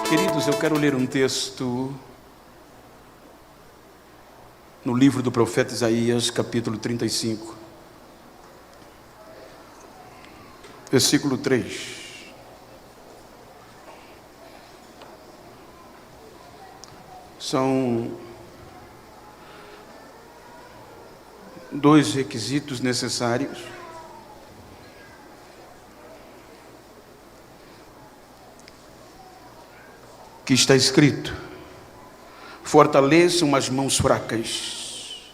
Queridos, eu quero ler um texto no livro do profeta Isaías, capítulo 35, versículo 3. São dois requisitos necessários que está escrito: fortaleçam as mãos fracas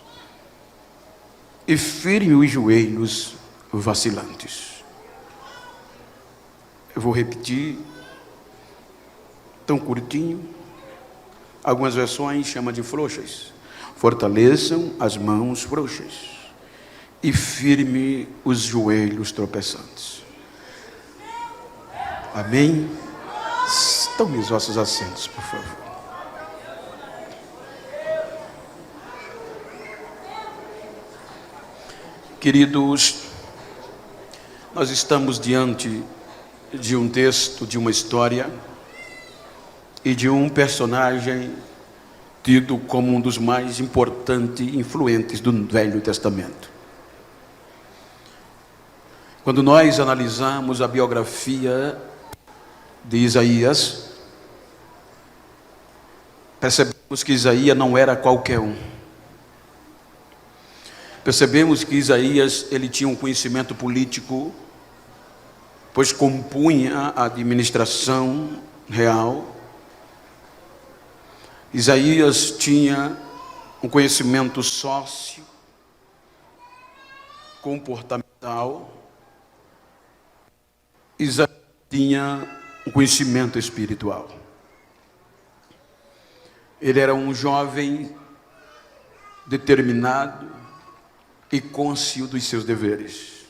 e firme os joelhos vacilantes. Eu vou repetir, tão curtinho. Algumas versões chamam de frouxas. Fortaleçam as mãos frouxas e firme os joelhos tropeçantes. Amém? Tome os vossos assentos, por favor. Queridos, nós estamos diante de um texto, de uma história e de um personagem tido como um dos mais importantes e influentes do Velho Testamento. Quando nós analisamos a biografia de Isaías, percebemos que Isaías não era qualquer um. Percebemos que Isaías, ele tinha um conhecimento político, pois compunha a administração real. Isaías tinha um conhecimento sócio, comportamental. Isaías tinha um conhecimento espiritual. Ele era um jovem determinado e cônscio dos seus deveres.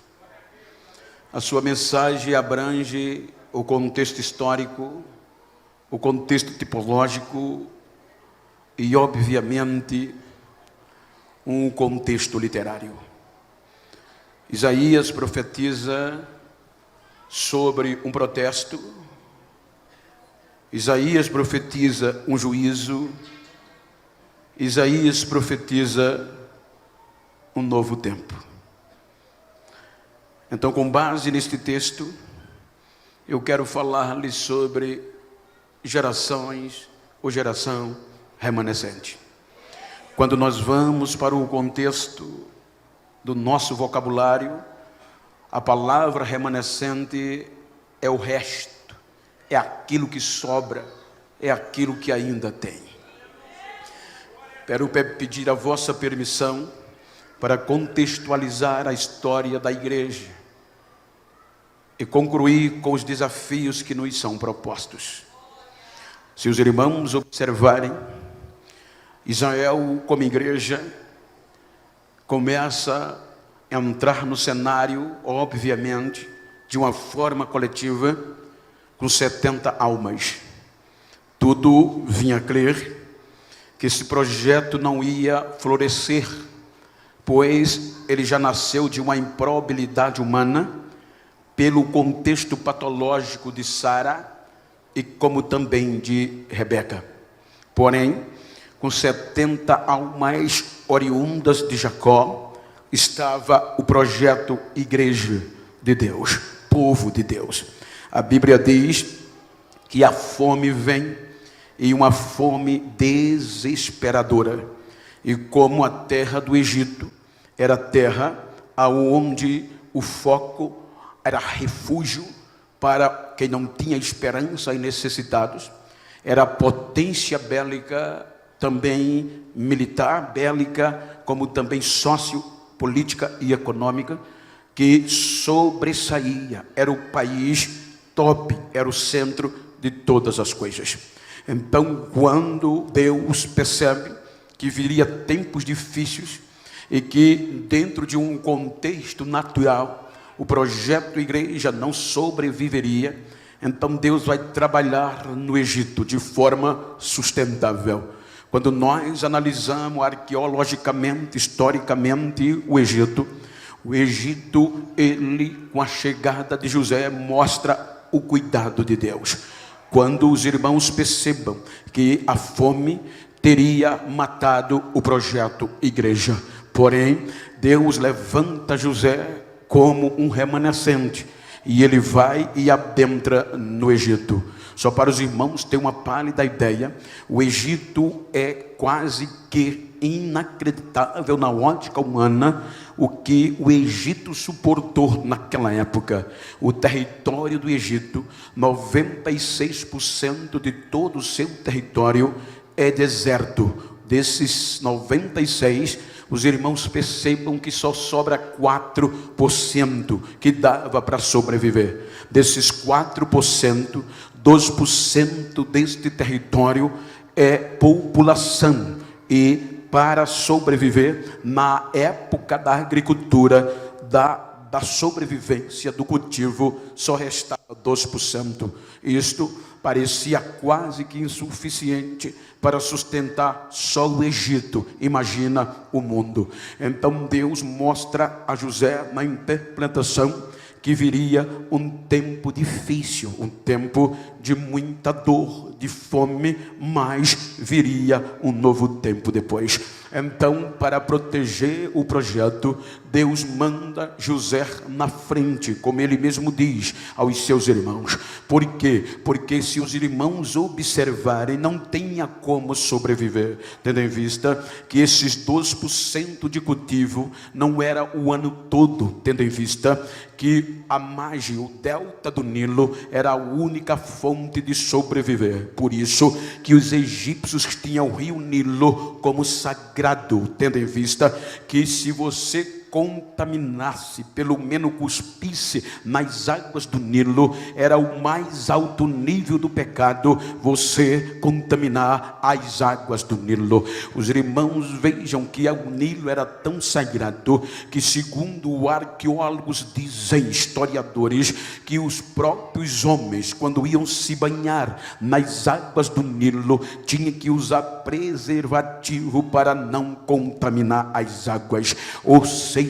A sua mensagem abrange o contexto histórico, o contexto tipológico e, obviamente, um contexto literário. Isaías profetiza sobre um protesto. Isaías profetiza um juízo. Isaías profetiza um novo tempo. Então, com base neste texto, eu quero falar-lhes sobre gerações ou geração remanescente. Quando nós vamos para o contexto do nosso vocabulário, a palavra remanescente é o resto, é aquilo que sobra, é aquilo que ainda tem. Quero pedir a vossa permissão para contextualizar a história da igreja e concluir com os desafios que nos são propostos. Se os irmãos observarem, Israel, como igreja, começa a entrar no cenário, obviamente, de uma forma coletiva, com 70 almas. Tudo vinha a crer que esse projeto não ia florescer, pois ele já nasceu de uma improbabilidade humana, pelo contexto patológico de Sara e como também de Rebeca. Porém, com 70 almas oriundas de Jacó, estava o projeto Igreja de Deus, povo de Deus. A Bíblia diz que a fome vem, e uma fome desesperadora. E como a terra do Egito era terra aonde o foco era refúgio para quem não tinha esperança e necessitados, era a potência bélica, também militar, bélica, como também sociopolítica e econômica, que sobressaía. Era o país top, era o centro de todas as coisas. Então, quando Deus percebe que viria tempos difíceis e que dentro de um contexto natural o projeto igreja não sobreviveria, então Deus vai trabalhar no Egito de forma sustentável. Quando nós analisamos arqueologicamente, historicamente o Egito, ele, com a chegada de José, mostra o cuidado de Deus. quando os irmãos percebam que a fome teria matado o projeto igreja. Porém, Deus levanta José como um remanescente, e ele vai e adentra no Egito. Só para os irmãos terem uma pálida ideia, o Egito é quase que inacreditável na ótica humana o que o Egito suportou naquela época. O território do Egito, 96% de todo o seu território é deserto. Desses 96%, os irmãos percebam que só sobra 4% que dava para sobreviver. Desses 4%, 2% deste território é população. E para sobreviver, na época da agricultura, da sobrevivência do cultivo, só restava 2%. Isto parecia quase que insuficiente para sustentar só o Egito. Imagina o mundo. Então Deus mostra a José na interpretação que viria um tempo difícil, um tempo de muita dor, de fome, mas viria um novo tempo depois. Então, para proteger o projeto, Deus manda José na frente, como ele mesmo diz aos seus irmãos. Por quê? Porque se os irmãos observarem, não tenha como sobreviver, tendo em vista que esses 2% de cultivo não era o ano todo, tendo em vista que a margem, o delta do Nilo, era a única fonte de sobreviver. Por isso que os egípcios tinham o rio Nilo como sagrado, tendo em vista que se você contaminasse, pelo menos cuspisse nas águas do Nilo, era o mais alto nível do pecado, você contaminar as águas do Nilo. Os irmãos vejam que o Nilo era tão sagrado, que segundo arqueólogos dizem, historiadores, que os próprios homens, quando iam se banhar nas águas do Nilo, tinham que usar preservativo para não contaminar as águas. Ou seja,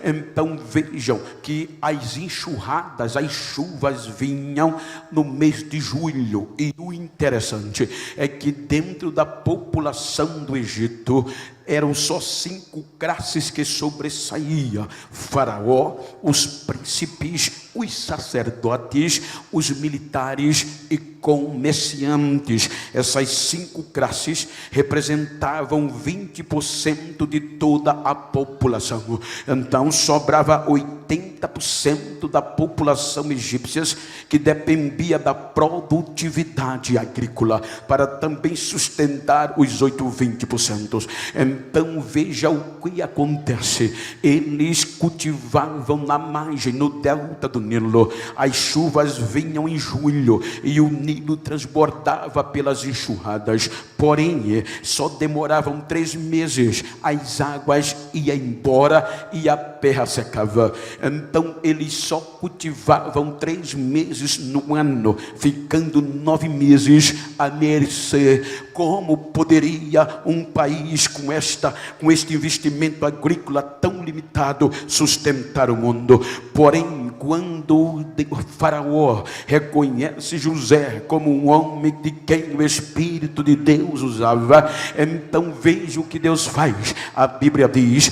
então vejam que as enxurradas, as chuvas vinham no mês de julho. E o interessante é que dentro da população do Egito eram só 5 classes que sobressaíam: Faraó, os príncipes, os sacerdotes, os militares e comerciantes. Essas 5 classes representavam 20% de toda a população. Então sobrava 80% da população egípcia que dependia da produtividade agrícola para também sustentar os 20%. Então veja o que acontece. Eles cultivavam na margem, no delta do Nilo. As chuvas vinham em julho e o Nilo transbordava pelas enxurradas. Porém, só demoravam 3 meses. As águas iam embora e a terra secava. Então eles só cultivavam 3 meses no ano, ficando 9 meses à mercê. Como poderia um país com este investimento agrícola tão limitado sustentar o mundo? Porém, quando o Faraó reconhece José como um homem de quem o Espírito de Deus usava, então veja o que Deus faz. A Bíblia diz,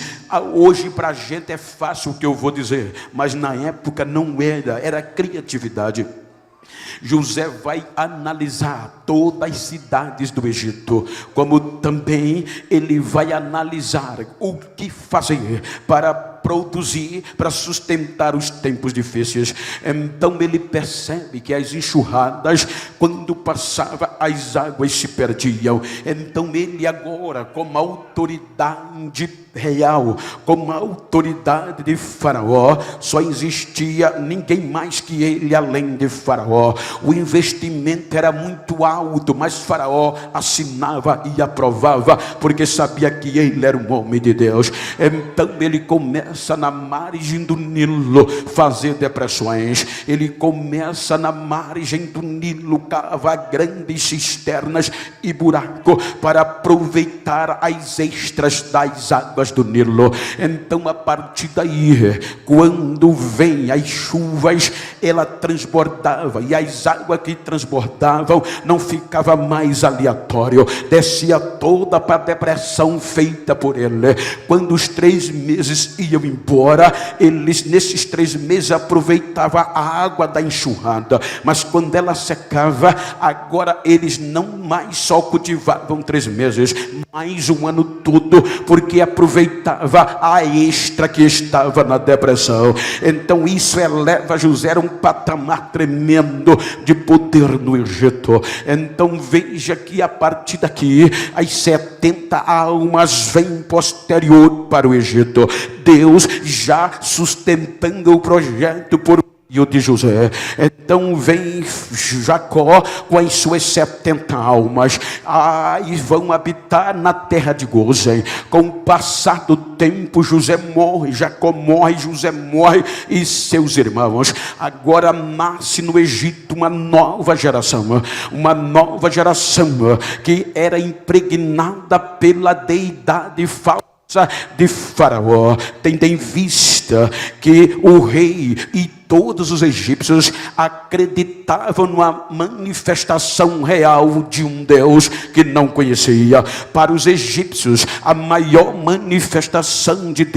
hoje para a gente é fácil o que eu vou dizer, mas na época não era criatividade. José vai analisar todas as cidades do Egito, como também ele vai analisar o que fazer para produzir, para sustentar os tempos difíceis. Então ele percebe que as enxurradas, quando passava, as águas se perdiam. Então ele agora, como autoridade real, como autoridade de Faraó, só existia ninguém mais que ele além de Faraó. O investimento era muito alto, mas Faraó assinava e aprovava, porque sabia que ele era um homem de Deus. Então ele começa começa na margem do Nilo fazer depressões. Ele começa na margem do Nilo cavar grandes cisternas e buraco para aproveitar as extras das águas do Nilo. Então, a partir daí, quando vem as chuvas, ela transbordava, e as águas que transbordavam não ficava mais aleatório, descia toda para a depressão feita por ele. Quando os 3 meses iam embora, eles nesses 3 meses aproveitavam a água da enxurrada, mas quando ela secava, agora eles não mais só cultivavam 3 meses, mais um ano todo, porque aproveitava a extra que estava na depressão. Então isso eleva José a um patamar tremendo de poder no Egito. Então veja que a partir daqui as 70 almas vêm posterior para o Egito, Deus já sustentando o projeto por meio de José. Então vem Jacó com as suas 70 almas, e vão habitar na terra de Gozem. Com o passar do tempo, José morre, Jacó morre, José morre, e seus irmãos. Agora nasce no Egito uma nova geração que era impregnada pela deidade falsa de Faraó, tendo em vista que o rei e todos os egípcios acreditavam numa manifestação real de um Deus que não conhecia. Para os egípcios, a maior manifestação de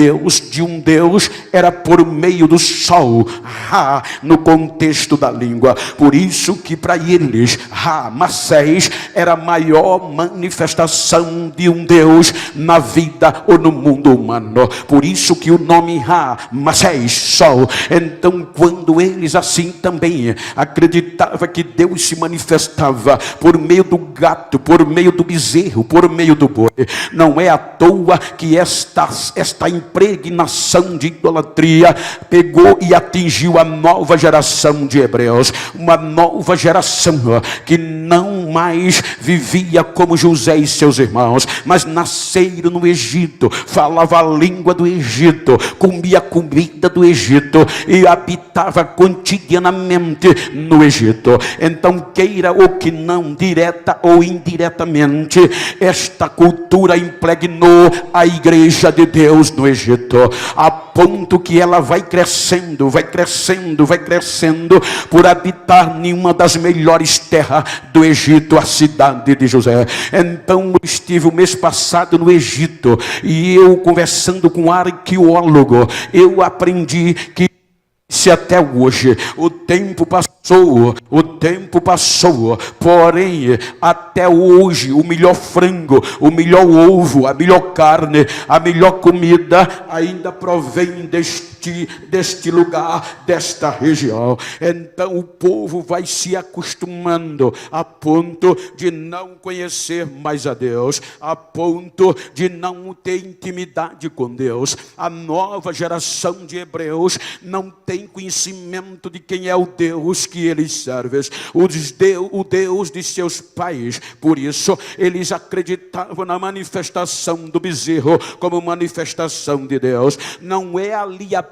um Deus, era por meio do sol, Ra, no contexto da língua. Por isso que para eles, Ramsés, era a maior manifestação de um Deus na vida ou no mundo humano. Por isso que o nome Ramsés, sol. Então, quando eles assim também acreditavam que Deus se manifestava por meio do gato, por meio do bezerro, por meio do boi, não é à toa que esta impregnação de idolatria pegou e atingiu a nova geração de hebreus, uma nova geração que não mais vivia como José e seus irmãos, mas nasceram no Egito, falava a língua do Egito, comia a comida do Egito e habitava cotidianamente no Egito. Então, queira ou que não, direta ou indiretamente, esta cultura impregnou a igreja de Deus no Egito, a ponto que ela vai crescendo, por habitar em uma das melhores terras do Egito, a cidade de José. Então, eu estive o mês passado no Egito, e eu conversando com um arqueólogo, eu aprendi que se até hoje o tempo passou, porém até hoje o melhor frango, o melhor ovo, a melhor carne, a melhor comida ainda provém deste lugar, desta região. Então o povo vai se acostumando a ponto de não conhecer mais a Deus, a ponto de não ter intimidade com Deus. A nova geração de hebreus não tem conhecimento de quem é o Deus que eles servem, o Deus de seus pais. Por isso eles acreditavam na manifestação do bezerro como manifestação de Deus. Não é aleatório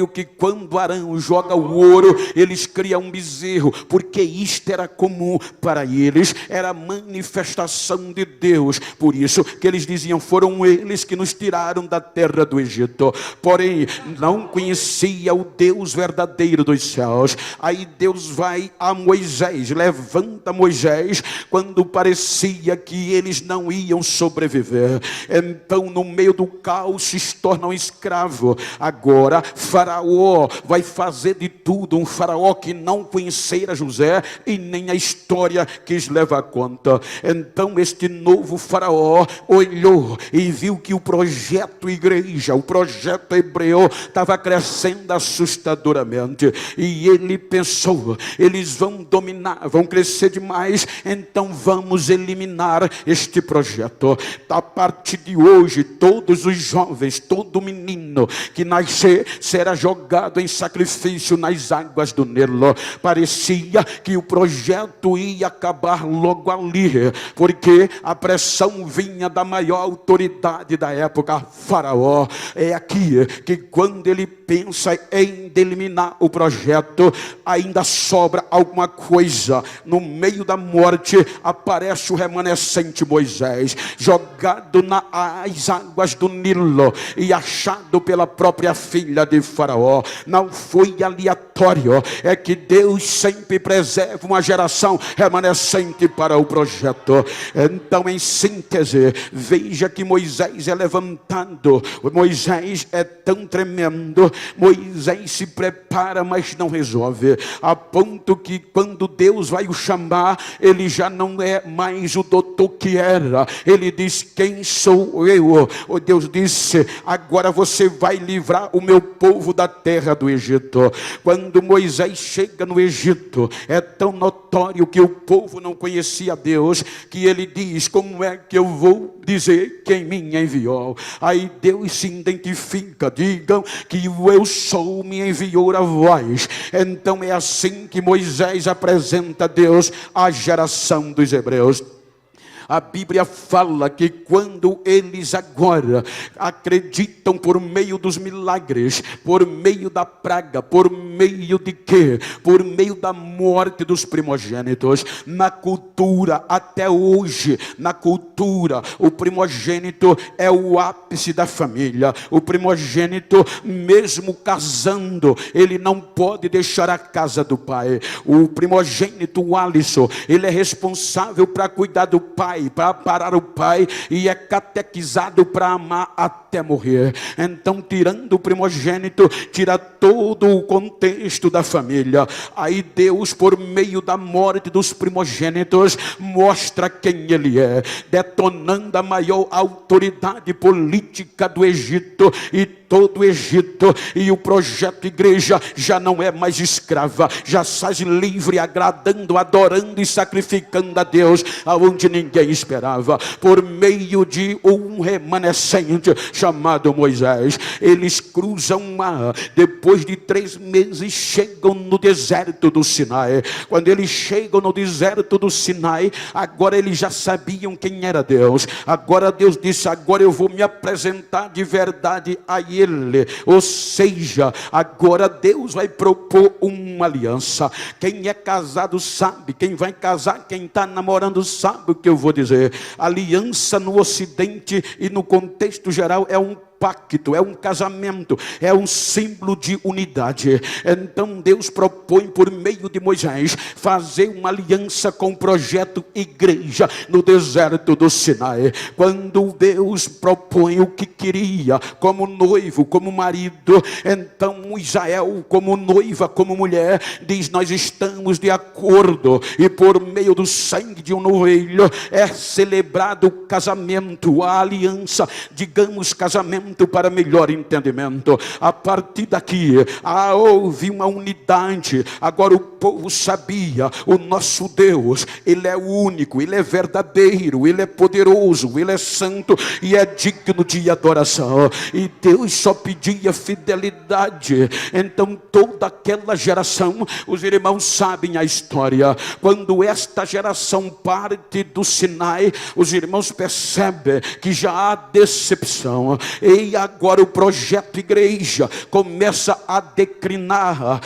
que quando Arão joga o ouro, eles criam um bezerro, porque isto era comum para eles, era manifestação de Deus. Por isso que eles diziam, foram eles que nos tiraram da terra do Egito. Porém, não conhecia o Deus verdadeiro dos céus. Aí Deus vai a Moisés, levanta Moisés, quando parecia que eles não iam sobreviver. Então, no meio do caos, se torna um escravo. Agora, Faraó vai fazer de tudo, um Faraó que não conhecera José e nem a história quis levar conta. Então, este novo Faraó olhou e viu que o projeto igreja, o projeto hebreu, estava crescendo assustadoramente. E ele pensou, eles vão dominar, vão crescer demais, então vamos eliminar este projeto. A partir de hoje, todos os jovens, todo menino que nascer será jogado em sacrifício nas águas do Nilo. Parecia que o projeto ia acabar logo ali, porque a pressão vinha da maior autoridade da época, Faraó. É aqui que quando ele pensa em eliminar o projeto, ainda sobra alguma coisa. No meio da morte aparece o remanescente Moisés, jogado nas águas do Nilo e achado pela própria filha de Faraó. Não foi aleatório, é que Deus sempre preserva uma geração remanescente para o projeto. Então, em síntese, veja que Moisés é levantado. Moisés é tão tremendo, Moisés se prepara, mas não resolve, a ponto que quando Deus vai o chamar, ele já não é mais o doutor que era. Ele diz: quem sou eu? O Deus disse: agora você vai livrar o meu povo da terra do Egito. Quando Moisés chega no Egito, é tão notório que o povo não conhecia Deus, que ele diz: como é que eu vou dizer quem me enviou? Aí Deus se identifica: digam que o eu sou me enviou a vós. Então é assim que Moisés apresenta a Deus à geração dos hebreus. A Bíblia fala que quando eles agora acreditam por meio dos milagres, por meio da praga, por meio de quê? Por meio da morte dos primogênitos. Na cultura, até hoje, na cultura, o primogênito é o ápice da família. O primogênito, mesmo casando, ele não pode deixar a casa do pai. O primogênito, o Alisson, ele é responsável para cuidar do pai, para parar o pai, e é catequizado para amar até morrer. Então, tirando o primogênito, tira todo o contexto da família. Aí Deus, por meio da morte dos primogênitos, mostra quem ele é, detonando a maior autoridade política do Egito e todo o Egito. E o projeto igreja já não é mais escrava, já sai livre, agradando, adorando e sacrificando a Deus aonde ninguém esperava, por meio de um remanescente chamado Moisés. Eles cruzam o mar, depois de 3 meses chegam no deserto do Sinai. Quando eles chegam no deserto do Sinai, agora eles já sabiam quem era Deus. Agora Deus disse: agora eu vou me apresentar de verdade a ele. Ou seja, agora Deus vai propor uma aliança. Quem é casado sabe, quem vai casar, quem está namorando sabe o que eu vou dizer. Aliança no Ocidente e no contexto geral é um pacto, é um casamento, é um símbolo de unidade. Então Deus propõe por meio de Moisés fazer uma aliança com o projeto igreja no deserto do Sinai. Quando Deus propõe o que queria como noivo, como marido, então Israel como noiva, como mulher, diz: nós estamos de acordo, e por meio do sangue de um novilho é celebrado o casamento, a aliança, digamos casamento para melhor entendimento. A partir daqui houve uma unidade. Agora o povo sabia: o nosso Deus, ele é único, ele é verdadeiro, ele é poderoso, ele é santo e é digno de adoração. E Deus só pedia fidelidade. Então toda aquela geração, os irmãos sabem a história, quando esta geração parte do Sinai, os irmãos percebem que já há decepção. E agora o projeto igreja começa a declinar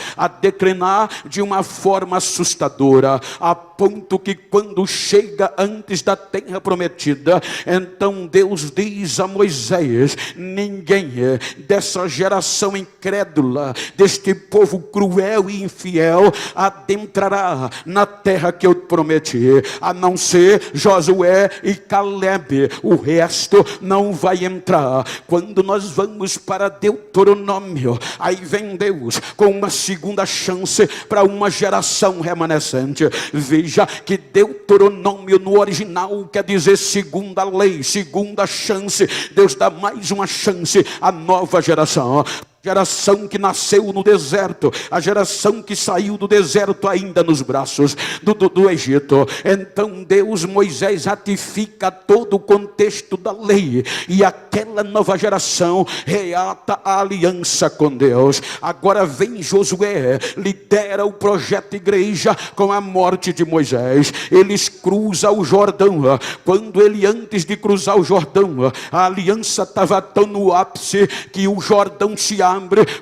de uma forma assustadora, a ponto que quando chega antes da terra prometida, então Deus diz a Moisés: ninguém dessa geração incrédula, deste povo cruel e infiel, adentrará na terra que eu prometi, a não ser Josué e Caleb. O resto não vai entrar. Quando nós vamos para Deuteronômio, aí vem Deus com uma segunda chance para uma geração remanescente. Veja que Deuteronômio no original quer dizer segunda lei, segunda chance. Deus dá mais uma chance à nova geração. geração que nasceu no deserto, a geração que saiu do deserto ainda nos braços do Egito. Então Deus, Moisés ratifica todo o contexto da lei, e aquela nova geração reata a aliança com Deus. Agora vem Josué, lidera o projeto igreja com a morte de Moisés. Eles cruzam o Jordão. Quando ele, antes de cruzar o Jordão, a aliança estava tão no ápice que o Jordão se abre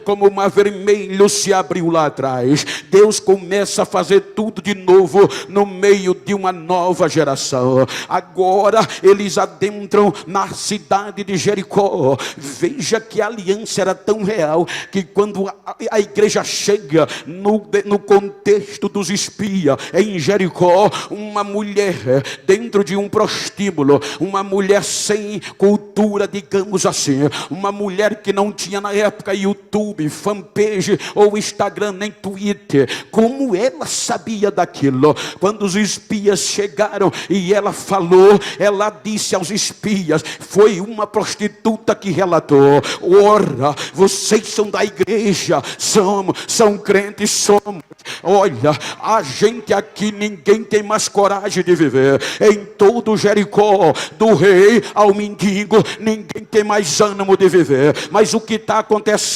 como o mar vermelho se abriu lá atrás. Deus começa a fazer tudo de novo no meio de uma nova geração. Agora eles adentram na cidade de Jericó. Veja que a aliança era tão real que quando a igreja chega no contexto dos espias em Jericó, uma mulher dentro de um prostíbulo, uma mulher sem cultura, digamos assim, uma mulher que não tinha na época YouTube, fanpage ou Instagram, nem Twitter. Como ela sabia daquilo? Quando os espias chegaram e ela falou, ela disse aos espias, foi uma prostituta que relatou: ora, vocês são da igreja, são crentes, somos. Olha, a gente aqui, ninguém tem mais coragem de viver. Em todo Jericó, do rei ao mendigo, ninguém tem mais ânimo de viver. Mas o que está acontecendo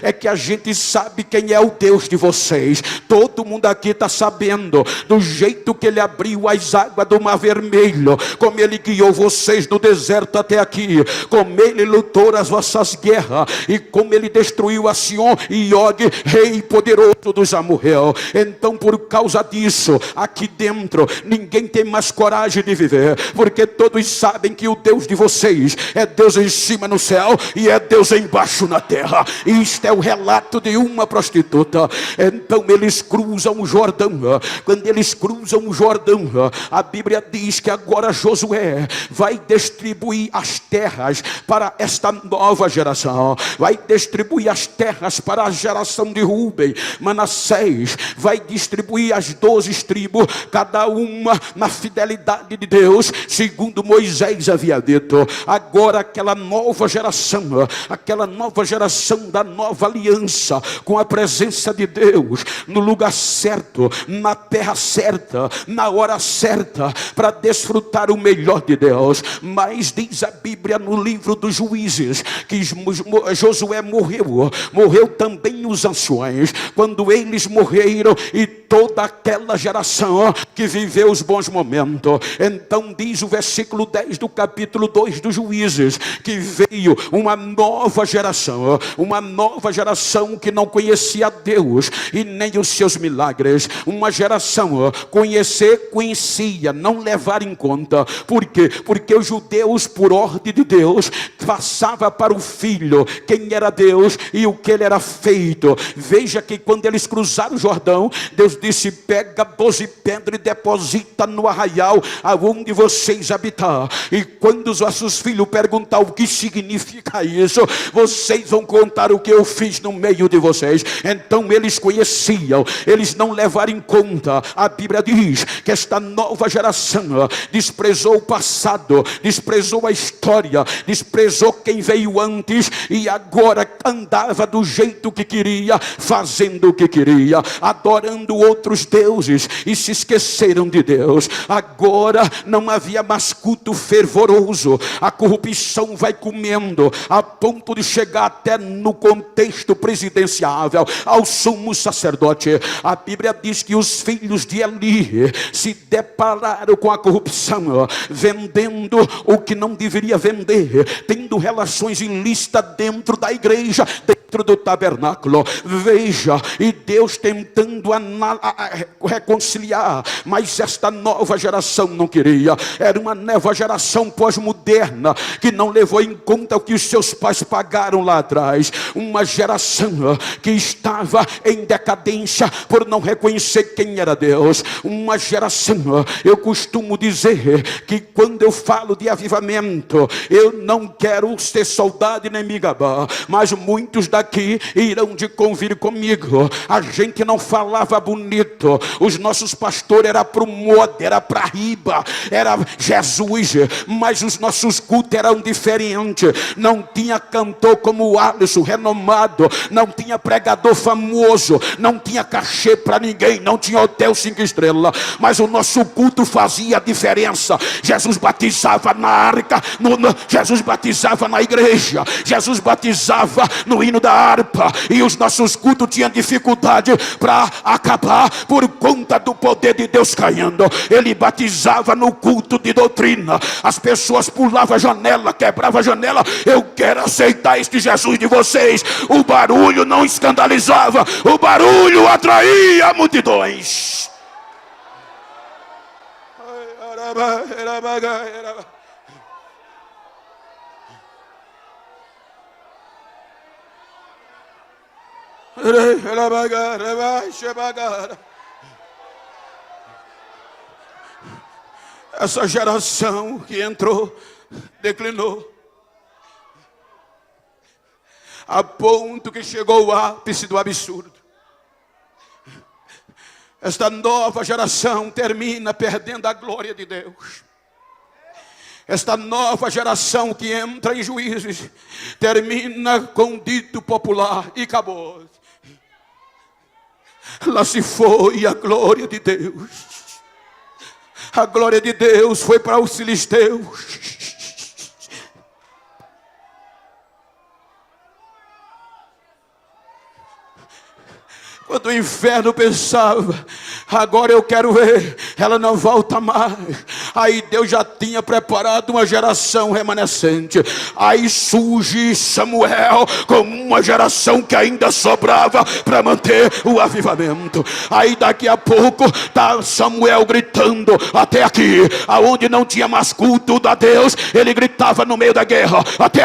é que a gente sabe quem é o Deus de vocês. Todo mundo aqui está sabendo do jeito que ele abriu as águas do Mar Vermelho, como ele guiou vocês do deserto até aqui, como ele lutou as vossas guerras, e como ele destruiu a Sion e Og, rei poderoso dos amorreus. Então, por causa disso, aqui dentro ninguém tem mais coragem de viver, porque todos sabem que o Deus de vocês é Deus em cima no céu e é Deus embaixo na terra. Isto é o relato de uma prostituta. Então eles cruzam o Jordão. Quando eles cruzam o Jordão, a Bíblia diz que agora Josué vai distribuir as terras para esta nova geração. Vai distribuir as terras para a geração de Rúben, Manassés. Vai distribuir as 12 tribos, cada uma na fidelidade de Deus, segundo Moisés havia dito. Agora aquela nova geração da nova aliança, com a presença de Deus, no lugar certo, na terra certa, na hora certa, para desfrutar o melhor de Deus. Mas diz a Bíblia no livro dos Juízes que Josué morreu também os anciões. Quando eles morreram, e toda aquela geração que viveu os bons momentos, então diz o versículo 10 do capítulo 2 dos Juízes, que veio uma nova geração que não conhecia Deus e nem os seus milagres. Uma geração conhecia, não levar em conta. Por quê? Porque os judeus, por ordem de Deus, passava para o filho quem era Deus e o que ele era feito. Veja que quando eles cruzaram o Jordão, Deus disse: pega 12 pedras e deposita no arraial aonde vocês habitar. E quando os vossos filhos perguntar o que significa isso, vocês vão contar o que eu fiz no meio de vocês. Então eles conheciam, eles não levaram em conta. A Bíblia diz que esta nova geração desprezou o passado, desprezou a história, desprezou quem veio antes, e agora andava do jeito que queria, fazendo o que queria, adorando outros deuses, e se esqueceram de Deus. Agora não havia mais culto fervoroso. A corrupção vai comendo, a ponto de chegar até no contexto presidenciável, ao sumo sacerdote. A Bíblia diz que os filhos de Eli se depararam com a corrupção, vendendo o que não deveria vender, tendo relações ilícitas dentro da igreja, dentro do tabernáculo. Veja, e Deus tentando reconciliar, mas esta nova geração não queria. Era uma nova geração pós-moderna, que não levou em conta o que os seus pais pagaram lá atrás. Uma geração que estava em decadência por não reconhecer quem era Deus. Uma geração, eu costumo dizer que quando eu falo de avivamento, eu não quero ser soldado nem me gabar, mas muitos daqui irão de convir comigo. A gente não falava bonito, os nossos pastores era pro moda, era pra riba, era Jesus, mas os nossos cultos culto eram diferentes. Não tinha cantor como o Alisson, renomado. Não tinha pregador famoso. Não tinha cachê para ninguém. Não tinha hotel 5 estrelas. Mas o nosso culto fazia a diferença. Jesus batizava na arca. Jesus batizava na igreja. Jesus batizava no hino da harpa. E os nossos cultos tinham dificuldade para acabar por conta do poder de Deus caindo. Ele batizava no culto de doutrina. As pessoas pulavam a janela, quebravam a janela. Eu quero aceitar este Jesus de vocês. O barulho não escandalizava, o barulho atraía multidões. Essa geração que entrou declinou a ponto que chegou ao ápice do absurdo. Esta nova geração termina perdendo a glória de Deus. Esta nova geração que entra em Juízes termina com o dito popular e acabou. Lá se foi a glória de Deus. A glória de Deus foi para os filisteus. Quando o inferno pensava, agora eu quero ver, ela não volta mais. Aí Deus já tinha preparado uma geração remanescente. Aí surge Samuel como uma geração que ainda sobrava para manter o avivamento. Aí daqui a pouco está Samuel gritando até aqui, aonde não tinha mais culto a Deus, ele gritava no meio da guerra, até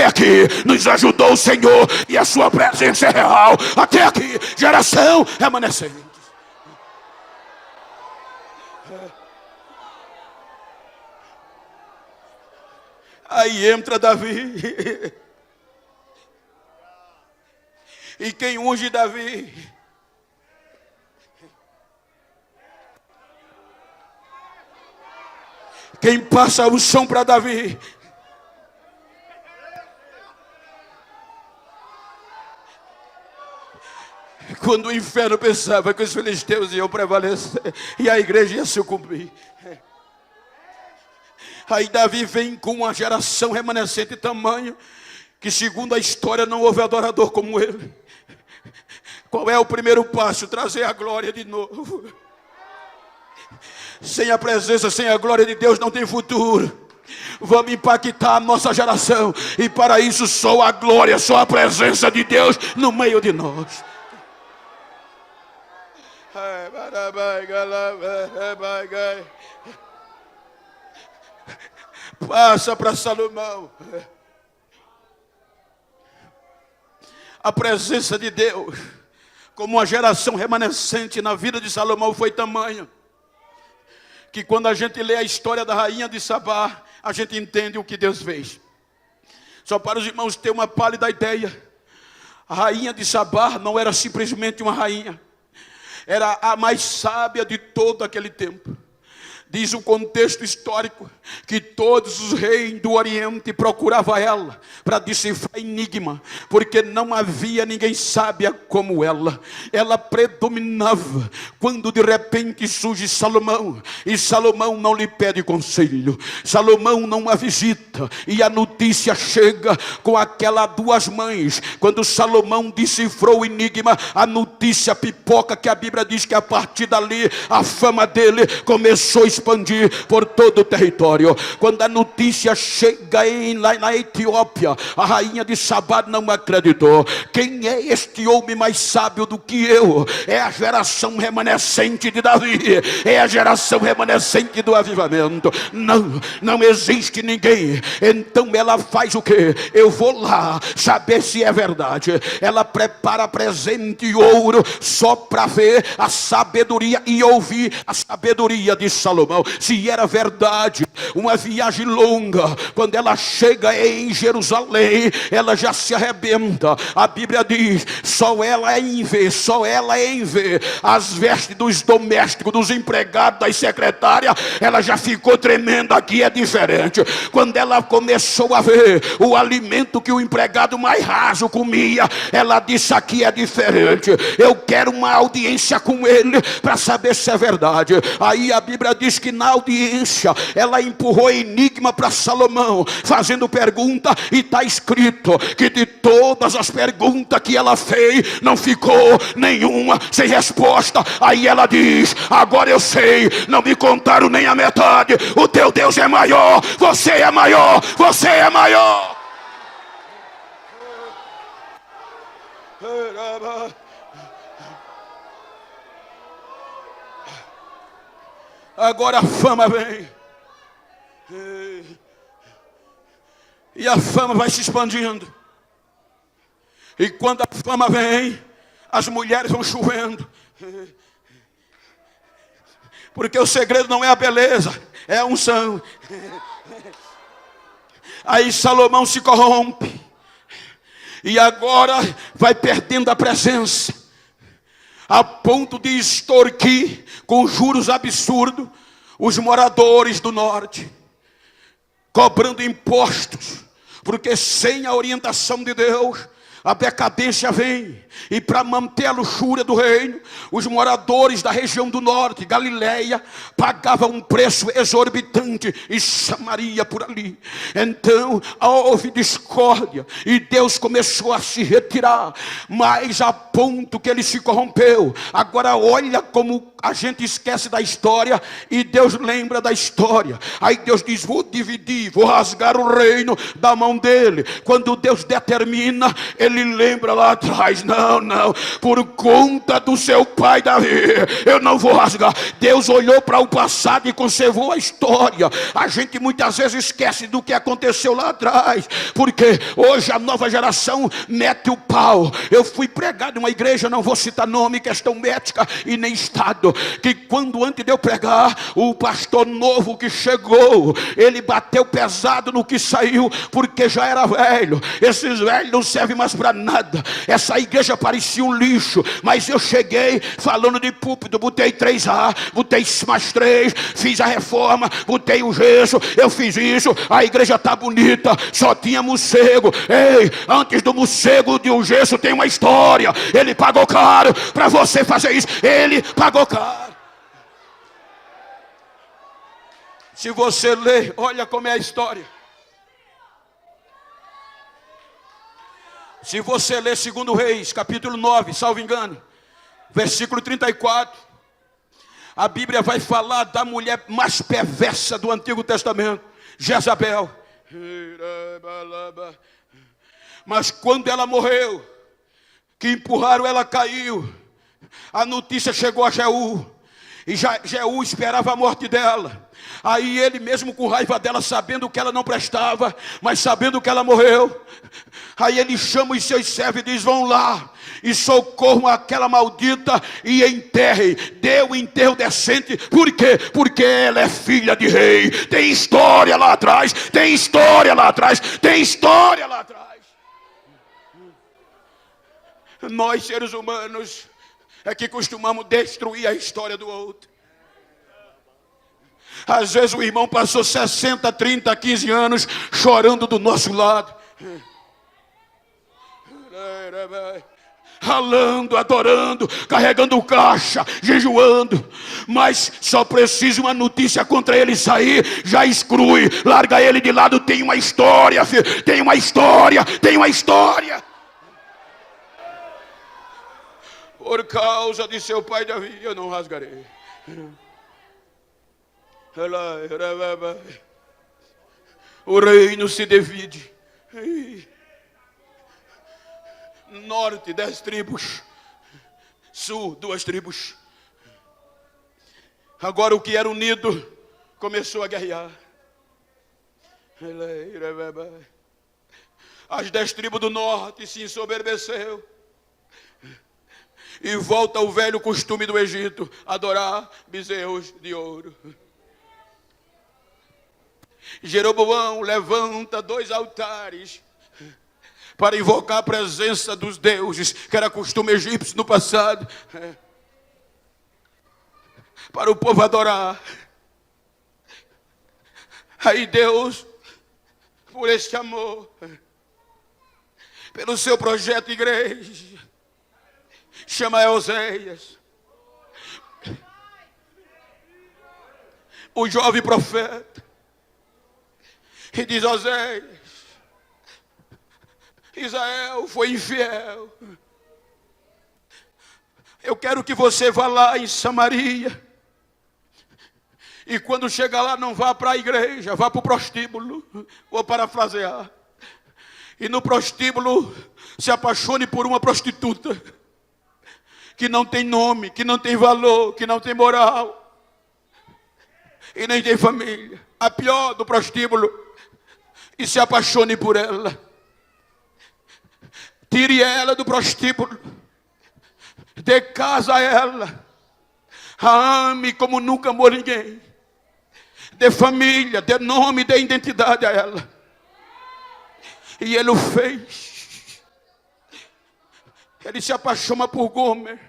aqui, nos ajudou o Senhor e a sua presença é real, até aqui. Geração remanescente. Aí entra Davi. E quem unge Davi? Quem passa a unção para Davi? Quando o inferno pensava que os filisteus iam prevalecer e a igreja ia sucumbir, aí Davi vem com uma geração remanescente tamanho que, segundo a história, não houve adorador como ele. Qual é o primeiro passo? Trazer a glória de novo. Sem a presença, sem a glória de Deus não tem futuro. Vamos impactar a nossa geração, e para isso só a glória, só a presença de Deus no meio de nós. Passa para Salomão. A presença de Deus, como uma geração remanescente na vida de Salomão, foi tamanha que quando a gente lê a história da rainha de Sabá, a gente entende o que Deus fez. Só para os irmãos terem uma pálida ideia, a rainha de Sabá não era simplesmente uma rainha, era a mais sábia de todo aquele tempo. Diz o contexto histórico que todos os reis do Oriente procuravam ela para decifrar enigma, porque não havia ninguém sábia como ela. Ela predominava. Quando de repente surge Salomão, e Salomão não lhe pede conselho, Salomão não a visita, e a notícia chega com aquelas duas mães. Quando Salomão decifrou o enigma, a notícia pipoca, que a Bíblia diz que a partir dali a fama dele começou a expandir por todo o território. Quando a notícia chega lá na Etiópia, a rainha de Sabá não acreditou. Quem é este homem mais sábio do que eu? É a geração remanescente de Davi, é a geração remanescente do avivamento. Não existe ninguém. Então ela faz o quê? Eu vou lá saber se é verdade. Ela prepara presente e ouro só para ver a sabedoria e ouvir a sabedoria de Salomão. Salomão, se era verdade, uma viagem longa, quando ela chega em Jerusalém, ela já se arrebenta. A Bíblia diz, só ela em ver as vestes dos domésticos, dos empregados, das secretárias, ela já ficou tremenda. Aqui é diferente. Quando ela começou a ver o alimento que o empregado mais raso comia, ela disse, aqui é diferente, eu quero uma audiência com ele, para saber se é verdade. Aí a Bíblia diz que na audiência, ela empurrou enigma para Salomão, fazendo pergunta, e está escrito, que de todas as perguntas que ela fez, não ficou nenhuma sem resposta. Aí ela diz, agora eu sei, não me contaram nem a metade, o teu Deus é maior, você é maior, você é maior. Agora a fama vem, e a fama vai se expandindo, e quando a fama vem, as mulheres vão chovendo, porque o segredo não é a beleza, é a unção. Aí Salomão se corrompe, e agora vai perdendo a presença, a ponto de extorquir com juros absurdos os moradores do norte, cobrando impostos, porque sem a orientação de Deus, a decadência vem. E para manter a luxúria do reino, os moradores da região do norte, Galileia, pagavam um preço exorbitante, e Samaria por ali. Então houve discórdia, e Deus começou a se retirar, mas a ponto que ele se corrompeu. Agora olha como a gente esquece da história, e Deus lembra da história. Aí Deus diz, vou dividir, vou rasgar o reino da mão dele. Quando Deus determina, ele lembra lá atrás, não, por conta do seu pai Davi, eu não vou rasgar. Deus olhou para o passado e conservou a história. A gente muitas vezes esquece do que aconteceu lá atrás, porque hoje a nova geração mete o pau. Eu fui pregado em uma igreja, não vou citar nome, questão médica e nem estado, que quando antes de eu pregar, o pastor novo que chegou, ele bateu pesado no que saiu, porque já era velho. Esses velhos não servem mais para nada. Essa igreja parecia um lixo, mas eu cheguei falando de púlpito, botei 3A, botei mais 3, fiz a reforma, botei o gesso, eu fiz isso, a igreja está bonita, só tinha morcego. Ei, antes do morcego de um gesso tem uma história. Ele pagou caro para você fazer isso, ele pagou caro. Se você ler, olha como é a história. Se você ler 2 Reis, capítulo 9, salvo engano, versículo 34, a Bíblia vai falar da mulher mais perversa do Antigo Testamento, Jezabel. Mas quando ela morreu, que empurraram, ela caiu, a notícia chegou a Jeú, e Jeú esperava a morte dela. Aí ele mesmo com raiva dela, sabendo que ela não prestava, mas sabendo que ela morreu, aí ele chama os seus servos e diz, vão lá e socorram aquela maldita e enterrem, dê um enterro decente. Por quê? Porque ela é filha de rei. Tem história lá atrás, tem história lá atrás, tem história lá atrás. Nós seres humanos é que costumamos destruir a história do outro. Às vezes o irmão passou 60, 30, 15 anos chorando do nosso lado, ralando, adorando, carregando caixa, jejuando, mas só precisa uma notícia contra ele sair, já exclui, larga ele de lado. Tem uma história, filho, tem uma história, tem uma história. Por causa de seu pai Davi, eu não rasgarei. O reino se divide. Norte, 10 tribos. Sul, 2 tribos. Agora o que era unido começou a guerrear. As 10 tribos do norte se ensoberbeceu. E volta o velho costume do Egito, adorar bezerros de ouro. Jeroboão levanta 2 altares para invocar a presença dos deuses, que era costume egípcio no passado, para o povo adorar. Aí Deus, por este amor, pelo seu projeto igreja, chama Oséias, o jovem profeta, e diz: Oséias, Israel foi infiel. Eu quero que você vá lá em Samaria. E quando chegar lá, não vá para a igreja, vá para o prostíbulo. Vou parafrasear. E no prostíbulo, se apaixone por uma prostituta que não tem nome, que não tem valor, que não tem moral e nem tem família. A pior do prostíbulo. E se apaixone por ela. Tire ela do prostíbulo. Dê casa a ela. A ame como nunca amou ninguém. Dê família, dê nome, dê identidade a ela. E ele o fez. Ele se apaixona por Gomer.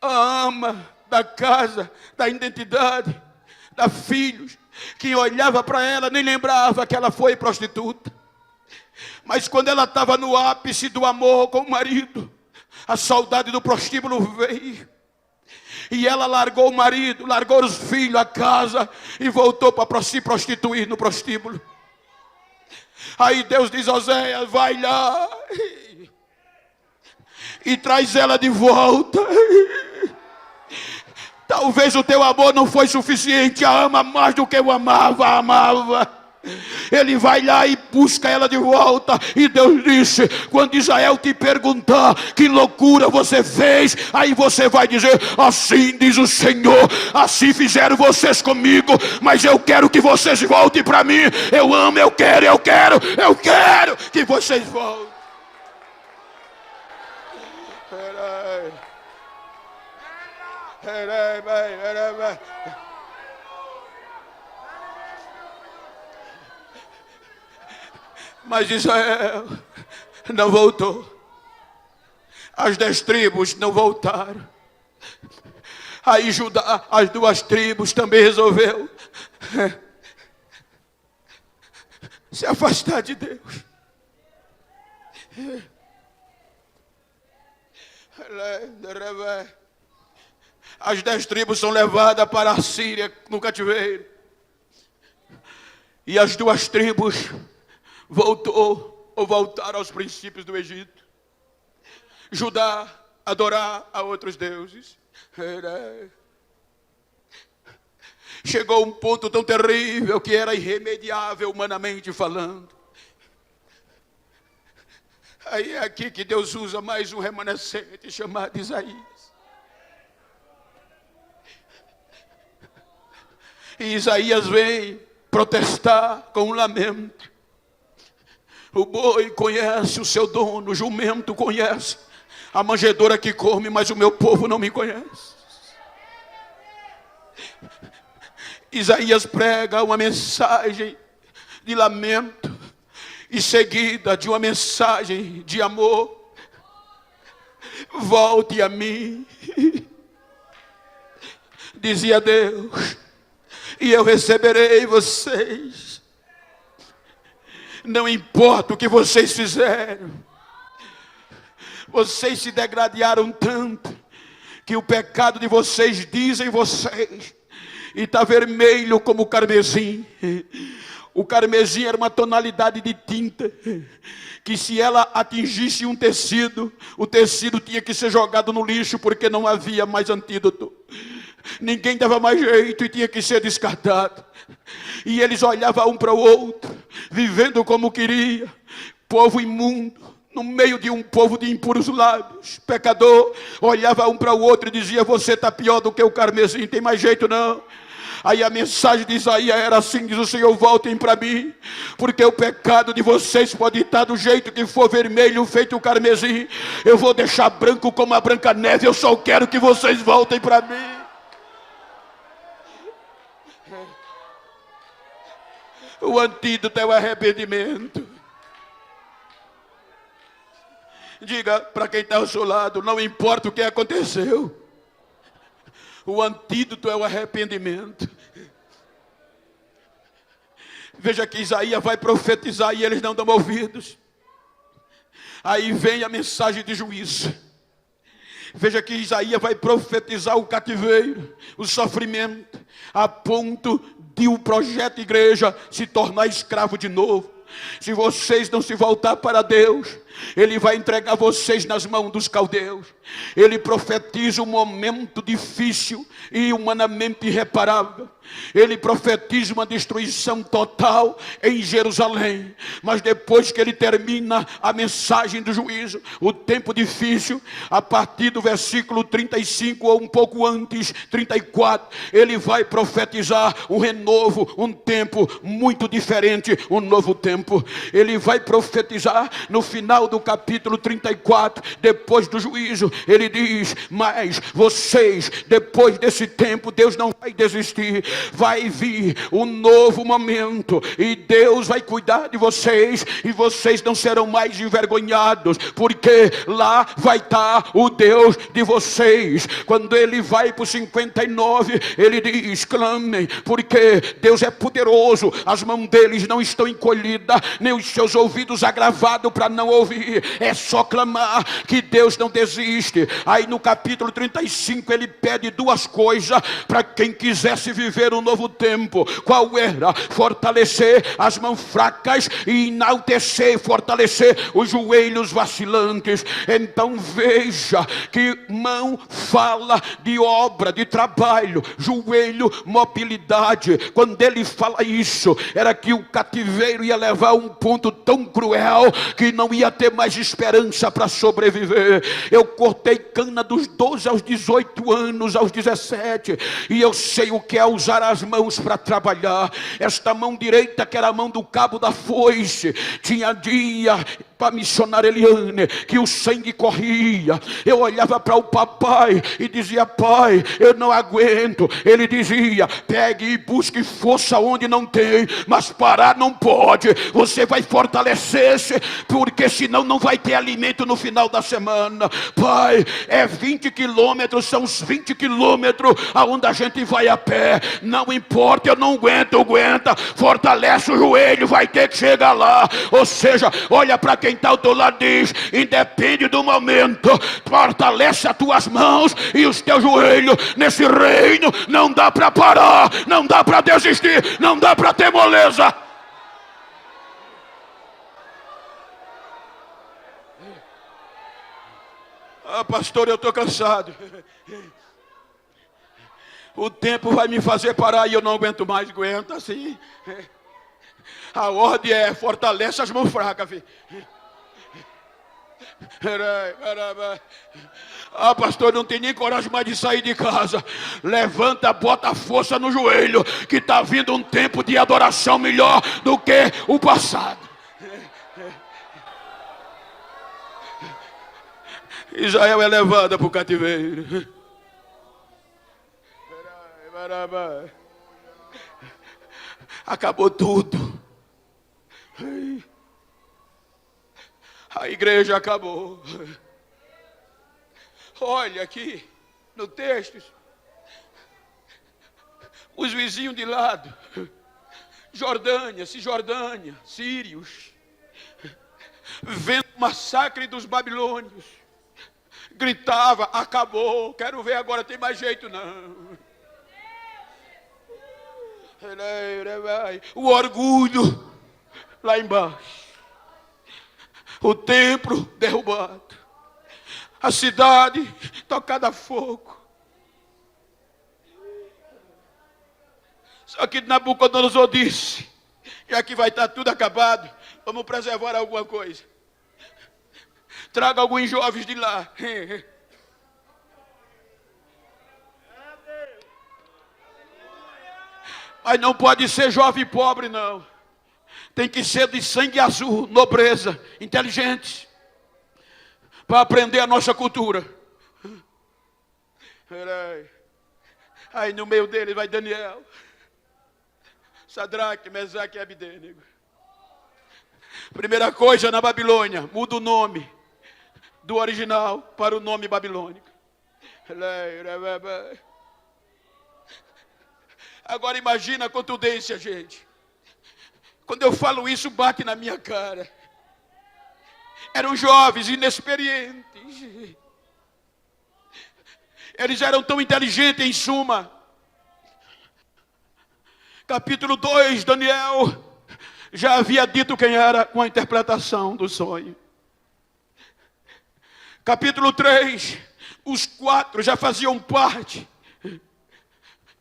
A ama, da casa, da identidade, dá filhos. Quem olhava para ela nem lembrava que ela foi prostituta. Mas quando ela estava no ápice do amor com o marido, a saudade do prostíbulo veio. E ela largou o marido, largou os filhos, a casa, e voltou para se prostituir no prostíbulo. Aí Deus diz: Oséias, vai lá e traz ela de volta. Talvez o teu amor não foi suficiente, a ama mais do que eu amava. Ele vai lá e busca ela de volta. E Deus disse: quando Israel te perguntar que loucura você fez, aí você vai dizer: assim diz o Senhor, assim fizeram vocês comigo, mas eu quero que vocês voltem para mim. Eu amo, eu quero que vocês voltem. Mas Israel não voltou. As 10 tribos não voltaram. Aí Judá, as 2 tribos também resolveu se afastar de Deus. As 10 tribos são levadas para a Síria no cativeiro. E as 2 tribos voltaram aos princípios do Egito. Judá adorar a outros deuses. Chegou um ponto tão terrível que era irremediável humanamente falando. Aí é aqui que Deus usa mais um remanescente chamado Isaías. E Isaías vem protestar com um lamento. O boi conhece o seu dono, o jumento conhece a manjedoura que come, mas o meu povo não me conhece. Isaías prega uma mensagem de lamento e seguida de uma mensagem de amor. Volte a mim, dizia Deus, e eu receberei vocês. Não importa o que vocês fizeram. Vocês se degradaram tanto que o pecado de vocês dizem vocês. E está vermelho como o carmesim. O carmesim era uma tonalidade de tinta que se ela atingisse um tecido, o tecido tinha que ser jogado no lixo porque não havia mais antídoto. Ninguém dava mais jeito e tinha que ser descartado. E eles olhavam um para o outro, vivendo como queria, povo imundo, no meio de um povo de impuros lábios, pecador, olhava um para o outro e dizia: você está pior do que o carmesim, tem mais jeito não. Aí a mensagem de Isaías era assim, diz o Senhor: voltem para mim, porque o pecado de vocês pode estar do jeito que for, vermelho, feito o carmesim, eu vou deixar branco como a branca neve, eu só quero que vocês voltem para mim. O antídoto é o arrependimento. Diga para quem está ao seu lado, não importa o que aconteceu, o antídoto é o arrependimento. Veja que Isaías vai profetizar e eles não dão ouvidos. Aí vem a mensagem de juízo. Veja que Isaías vai profetizar o cativeiro, o sofrimento, a ponto de o projeto igreja se tornar escravo de novo. Se vocês não se voltar para Deus, Ele vai entregar vocês nas mãos dos caldeus. Ele profetiza um momento difícil e humanamente irreparável. Ele profetiza uma destruição total em Jerusalém. Mas depois que ele termina a mensagem do juízo, o tempo difícil, a partir do versículo 35 ou um pouco antes, 34, ele vai profetizar um renovo, um tempo muito diferente, um novo tempo. Ele vai profetizar no final do capítulo 34, depois do juízo, ele diz: mas vocês, depois desse tempo, Deus não vai desistir. Vai vir um novo momento e Deus vai cuidar de vocês, e vocês não serão mais envergonhados, porque lá vai estar o Deus de vocês. Quando ele vai para o 59, ele diz: clamem, porque Deus é poderoso, as mãos deles não estão encolhidas, nem os seus ouvidos agravados para não ouvir. É só clamar que Deus não desiste. Aí no capítulo 35 ele pede duas coisas para quem quisesse viver um novo tempo. Qual era? Fortalecer as mãos fracas e enaltecer e fortalecer os joelhos vacilantes. Então veja que mão fala de obra, de trabalho, joelho, mobilidade. Quando ele fala isso, era que o cativeiro ia levar a um ponto tão cruel que não ia ter mais esperança para sobreviver. Eu cortei cana dos 12 aos 18 anos, aos 17, e eu sei o que é usar as mãos para trabalhar. Esta mão direita, que era a mão do cabo da foice, tinha dia para missionária Eliane que o sangue corria. Eu olhava para o papai e dizia: pai, eu não aguento. Ele dizia: pegue e busque força onde não tem, mas parar não pode. Você vai fortalecer-se, porque senão não vai ter alimento no final da semana. Pai, é 20 quilômetros, são os 20 quilômetros aonde a gente vai a pé. Não importa, eu não aguento, aguenta. Fortalece o joelho, vai ter que chegar lá. Ou seja, olha para quem está ao teu lado, diz: independe do momento, fortalece as tuas mãos e os teus joelhos. Nesse reino não dá para parar, não dá para desistir, não dá para ter moleza. Ah, pastor, eu estou cansado. O tempo vai me fazer parar e eu não aguento mais. Aguenta assim. A ordem é: fortalece as mãos fracas, filho. Ah, pastor, não tem nem coragem mais de sair de casa. Levanta, bota força no joelho, que está vindo um tempo de adoração melhor do que o passado. Israel é levada para o cativeiro. Acabou tudo. A igreja acabou. Olha aqui no texto, os vizinhos de lado, Jordânia, Cisjordânia, sírios, vendo o massacre dos babilônios, gritava: acabou, quero ver agora, tem mais jeito não. O orgulho lá embaixo, o templo derrubado, a cidade tocada a fogo. Só que Nabucodonosor disse: já que vai estar tudo acabado, vamos preservar alguma coisa. Traga alguns jovens de lá. Mas não pode ser jovem pobre, não. Tem que ser de sangue azul, nobreza, inteligente, para aprender a nossa cultura. Aí no meio dele vai Daniel. Sadraque, Mesaque e Abidênego. Primeira coisa na Babilônia, muda o nome do original para o nome babilônico. Agora imagina a contundência, gente. Quando eu falo isso, bate na minha cara. Eram jovens, inexperientes. Eles eram tão inteligentes, em suma. Capítulo 2, Daniel já havia dito quem era com a interpretação do sonho. Capítulo 3, os 4 já faziam parte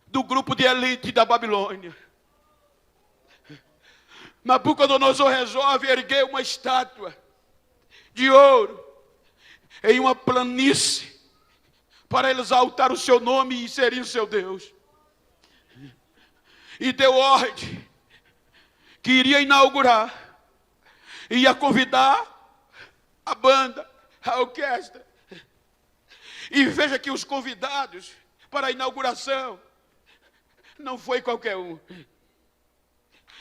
do grupo de elite da Babilônia. Nabucodonosor resolve erguer uma estátua de ouro em uma planície para exaltar o seu nome e inserir o seu Deus. E deu ordem que iria inaugurar, ia convidar a banda, a orquestra. E veja que os convidados para a inauguração não foi qualquer um.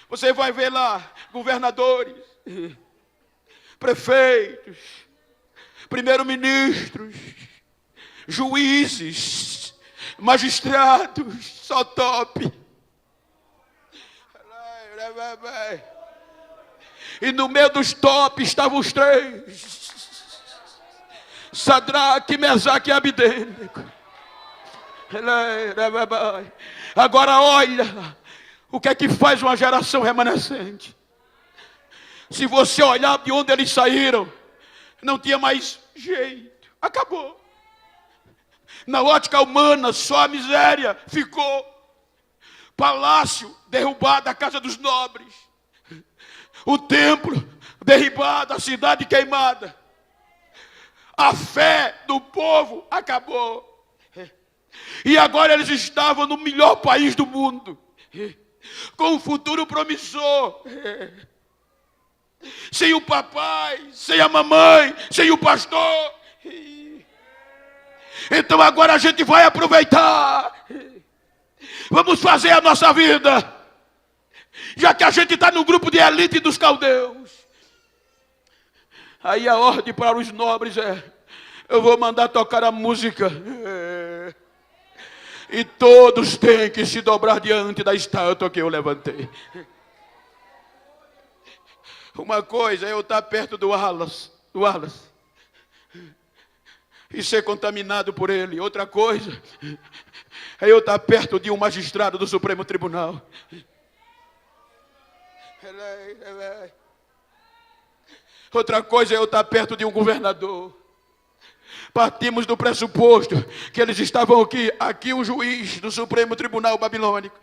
Você vai ver lá governadores, prefeitos, primeiro-ministros, juízes, magistrados, só top. E no meio dos top estavam os 3. Sadraque, Mesaque e Abidênego. Agora olha o que é que faz uma geração remanescente. Se você olhar de onde eles saíram, não tinha mais jeito. Acabou. Na ótica humana, só a miséria ficou. Palácio derrubado, a casa dos nobres. O templo derribado, a cidade queimada. A fé do povo acabou. E agora eles estavam no melhor país do mundo, com um futuro promissor. Sem o papai, sem a mamãe, sem o pastor. Então agora a gente vai aproveitar. Vamos fazer a nossa vida. Já que a gente está no grupo de elite dos caldeus. Aí a ordem para os nobres é: eu vou mandar tocar a música. E todos têm que se dobrar diante da estátua que eu levantei. Uma coisa é eu estar perto do Wallace e ser contaminado por ele. Outra coisa é eu estar perto de um magistrado do Supremo Tribunal. Outra coisa é eu estar perto de um governador. Partimos do pressuposto que eles estavam aqui o juiz do Supremo Tribunal Babilônico.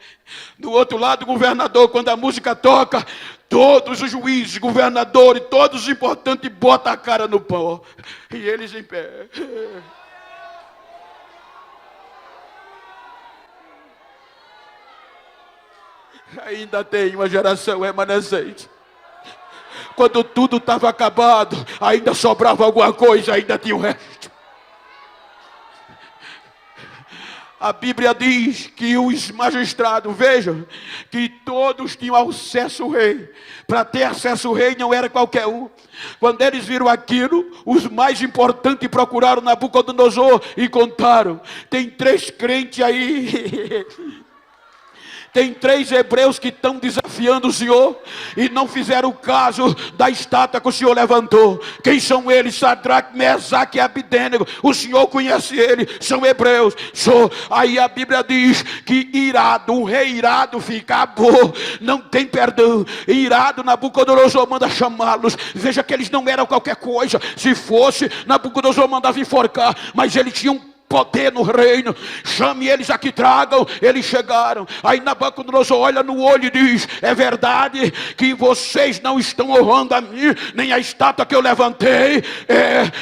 Do outro lado o governador. Quando a música toca, todos os juízes, governadores, todos os importantes botam a cara no pó. E eles em pé. Ainda tem uma geração remanescente. Quando tudo estava acabado, ainda sobrava alguma coisa, ainda tinha o resto. A Bíblia diz que os magistrados, vejam, que todos tinham acesso ao rei. Para ter acesso ao rei não era qualquer um. Quando eles viram aquilo, os mais importantes procuraram Nabucodonosor e contaram: tem 3 crentes aí. Tem 3 hebreus que estão desafiando o Senhor e não fizeram caso da estátua que o Senhor levantou. Quem são eles? Sadraque, Mesaque e Abidênego. O Senhor conhece eles, são hebreus. Aí a Bíblia diz que irado, um rei irado fica bom, não tem perdão. Irado, Nabucodonosor manda chamá-los. Veja que eles não eram qualquer coisa. Se fosse, Nabucodonosor mandava enforcar, mas eles tinham poder no reino. Chame eles aqui, tragam. Eles chegaram. Aí Nabucodonosor olha no olho e diz: é verdade que vocês não estão honrando a mim, nem a estátua que eu levantei?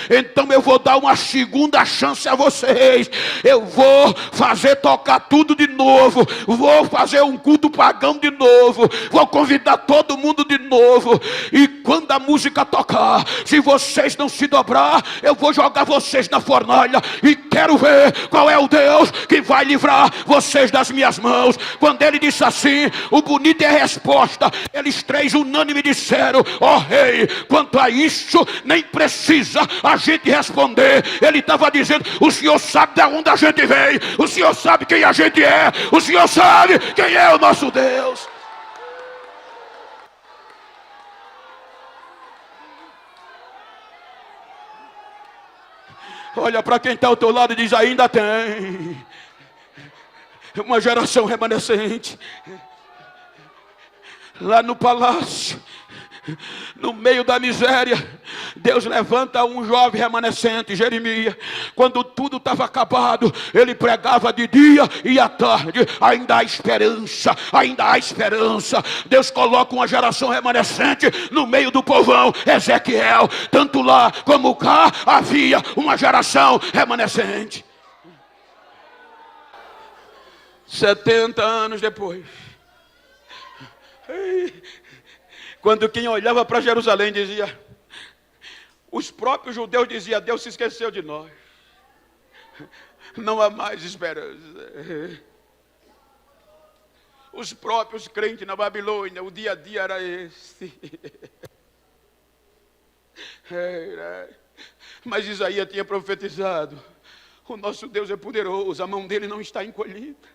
Então eu vou dar uma segunda chance a vocês. Eu vou fazer tocar tudo de novo. Vou fazer um culto pagão de novo. Vou convidar todo mundo de novo. E quando a música tocar, se vocês não se dobrar, eu vou jogar vocês na fornalha. E quero ver qual é o Deus que vai livrar vocês das minhas mãos. Quando ele disse assim, o bonito é a resposta. Eles três unânime disseram: ó rei, quanto a isso nem precisa a gente responder. Ele estava dizendo: o senhor sabe de onde a gente veio, o senhor sabe quem a gente é, o senhor sabe quem é o nosso Deus. Olha para quem está ao teu lado e diz: ainda tem uma geração remanescente lá no palácio. No meio da miséria, Deus levanta um jovem remanescente, Jeremias. Quando tudo estava acabado, ele pregava de dia e à tarde: ainda há esperança, ainda há esperança. Deus coloca uma geração remanescente no meio do povão. Ezequiel, tanto lá como cá havia uma geração remanescente. 70 anos depois, quando quem olhava para Jerusalém dizia, os próprios judeus diziam: Deus se esqueceu de nós, não há mais esperança. Os próprios crentes na Babilônia, o dia a dia era esse. Mas Isaías tinha profetizado: o nosso Deus é poderoso, a mão dele não está encolhida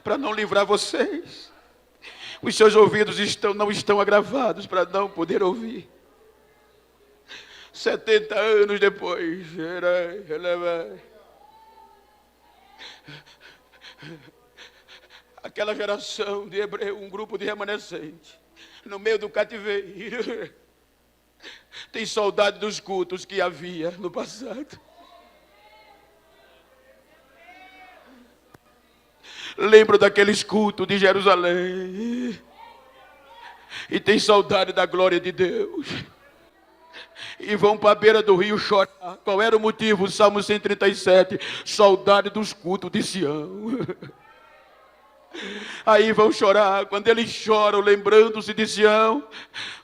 para não livrar vocês. Os seus ouvidos não estão agravados para não poder ouvir. 70 anos depois, aquela geração de hebreu, um grupo de remanescentes, no meio do cativeiro, tem saudade dos cultos que havia no passado. Lembro daqueles cultos de Jerusalém e tem saudade da glória de Deus. E vão para a beira do rio chorar. Qual era o motivo? Salmo 137, saudade dos cultos de Sião. Aí vão chorar. Quando eles choram, lembrando-se de Sião,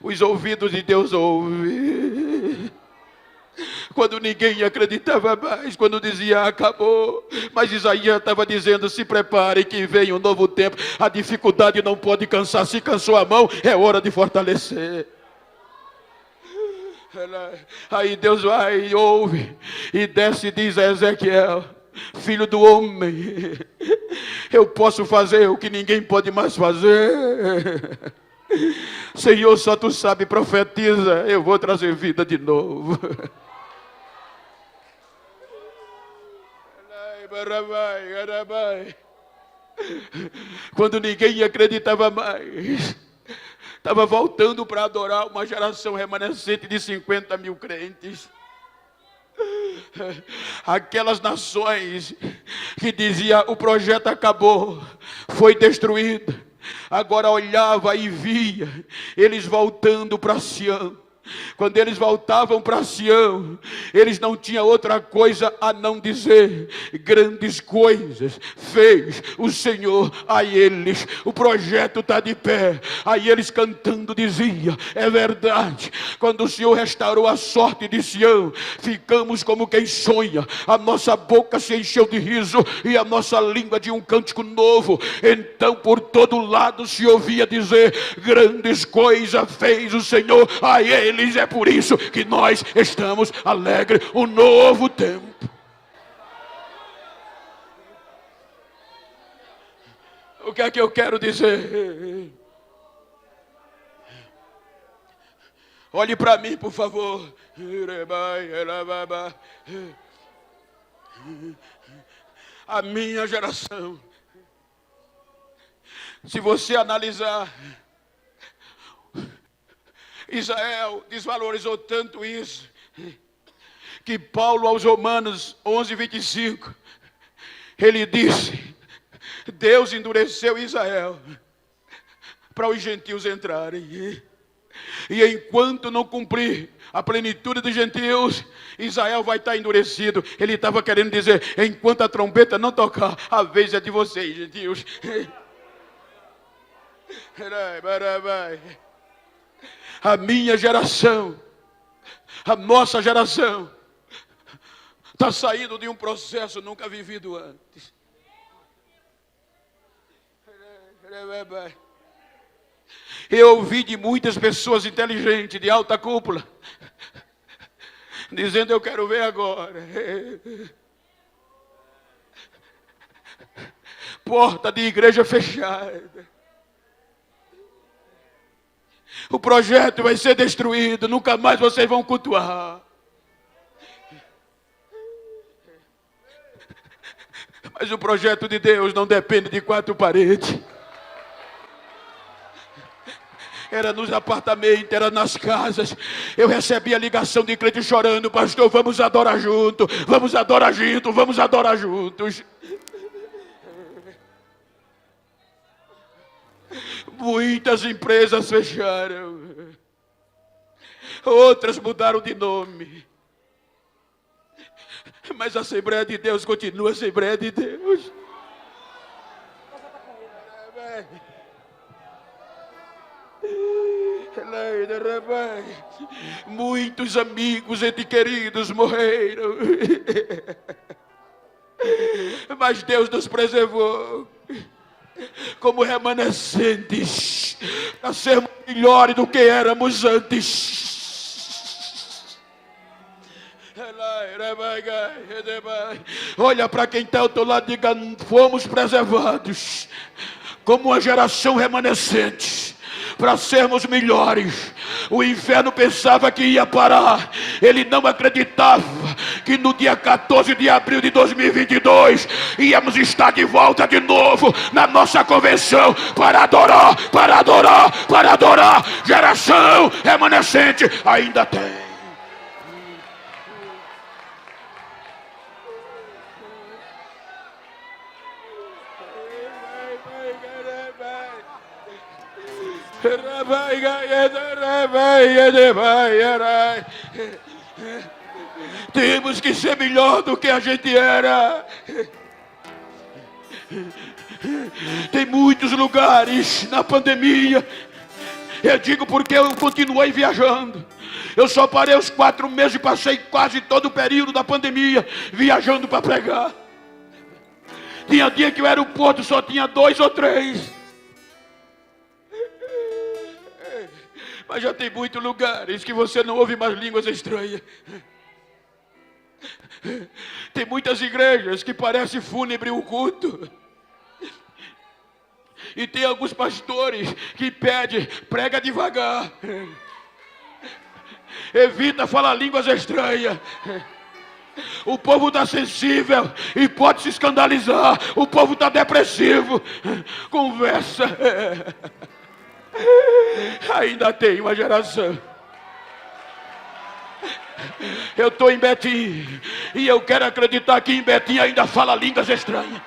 os ouvidos de Deus ouvem. Quando ninguém acreditava mais, quando dizia acabou, mas Isaías estava dizendo: se prepare que vem um novo tempo. A dificuldade não pode cansar. Se cansou a mão, é hora de fortalecer. Aí Deus vai e ouve e desce e diz a Ezequiel: filho do homem, eu posso fazer o que ninguém pode mais fazer. Senhor, só tu sabe, profetiza, eu vou trazer vida de novo. Quando ninguém acreditava mais, estava voltando para adorar uma geração remanescente de 50 mil crentes. Aquelas nações que diziam: o projeto acabou, foi destruído. Agora olhava e via eles voltando para Sião. Quando eles voltavam para Sião, eles não tinham outra coisa a não dizer: grandes coisas fez o Senhor a eles. O projeto está de pé. Aí eles cantando diziam: é verdade, quando o Senhor restaurou a sorte de Sião, ficamos como quem sonha. A nossa boca se encheu de riso e a nossa língua de um cântico novo. Então por todo lado se ouvia dizer: grandes coisas fez o Senhor a eles. É por isso que nós estamos alegres. Um novo tempo. O que é que eu quero dizer? Olhe para mim, por favor. A minha geração, se você analisar, Israel desvalorizou tanto isso, que Paulo aos Romanos 11:25, ele disse: Deus endureceu Israel para os gentios entrarem. E enquanto não cumprir a plenitude dos gentios, Israel vai estar endurecido. Ele estava querendo dizer: enquanto a trombeta não tocar, a vez é de vocês, gentios. A minha geração, a nossa geração, está saindo de um processo nunca vivido antes. Eu ouvi de muitas pessoas inteligentes, de alta cúpula, dizendo: eu quero ver agora. Porta de igreja fechada. O projeto vai ser destruído, nunca mais vocês vão cultuar. Mas o projeto de Deus não depende de 4 paredes. Era nos apartamentos, era nas casas. Eu recebi a ligação de crente chorando: pastor, vamos adorar junto, vamos adorar junto, vamos adorar juntos. Muitas empresas fecharam, outras mudaram de nome, mas a Assembleia de Deus continua a Assembleia de Deus. Muitos amigos e queridos morreram, mas Deus nos preservou como remanescentes, para sermos melhores do que éramos antes. Olha para quem está ao teu lado e diga: fomos preservados como uma geração remanescente, para sermos melhores. O inferno pensava que ia parar. Ele não acreditava que no dia 14 de abril de 2022 íamos estar de volta de novo na nossa convenção para adorar, para adorar, para adorar. Geração remanescente ainda tem. Temos que ser melhor do que a gente era. Tem muitos lugares na pandemia. Eu digo porque eu continuei viajando. Eu só parei os 4 meses e passei quase todo o período da pandemia viajando para pregar. Tinha dia que o aeroporto só tinha 2 ou 3. Mas já tem muitos lugares que você não ouve mais línguas estranhas. Tem muitas igrejas que parece fúnebre o culto. E tem alguns pastores que pedem: prega devagar, evita falar línguas estranhas. O povo está sensível e pode se escandalizar. O povo está depressivo. Conversa. Ainda tem uma geração. Eu estou em Betim e eu quero acreditar que em Betim ainda fala línguas estranhas.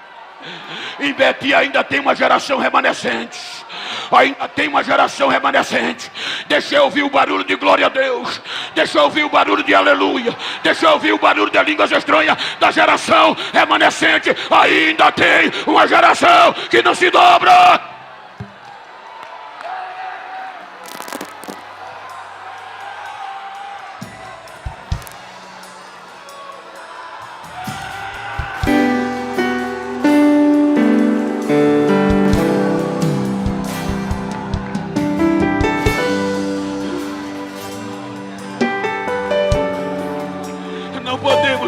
Em Betim ainda tem uma geração remanescente. Ainda tem uma geração remanescente. Deixa eu ouvir o barulho de glória a Deus. Deixa eu ouvir o barulho de aleluia. Deixa eu ouvir o barulho de línguas estranhas da geração remanescente. Ainda tem uma geração que não se dobra.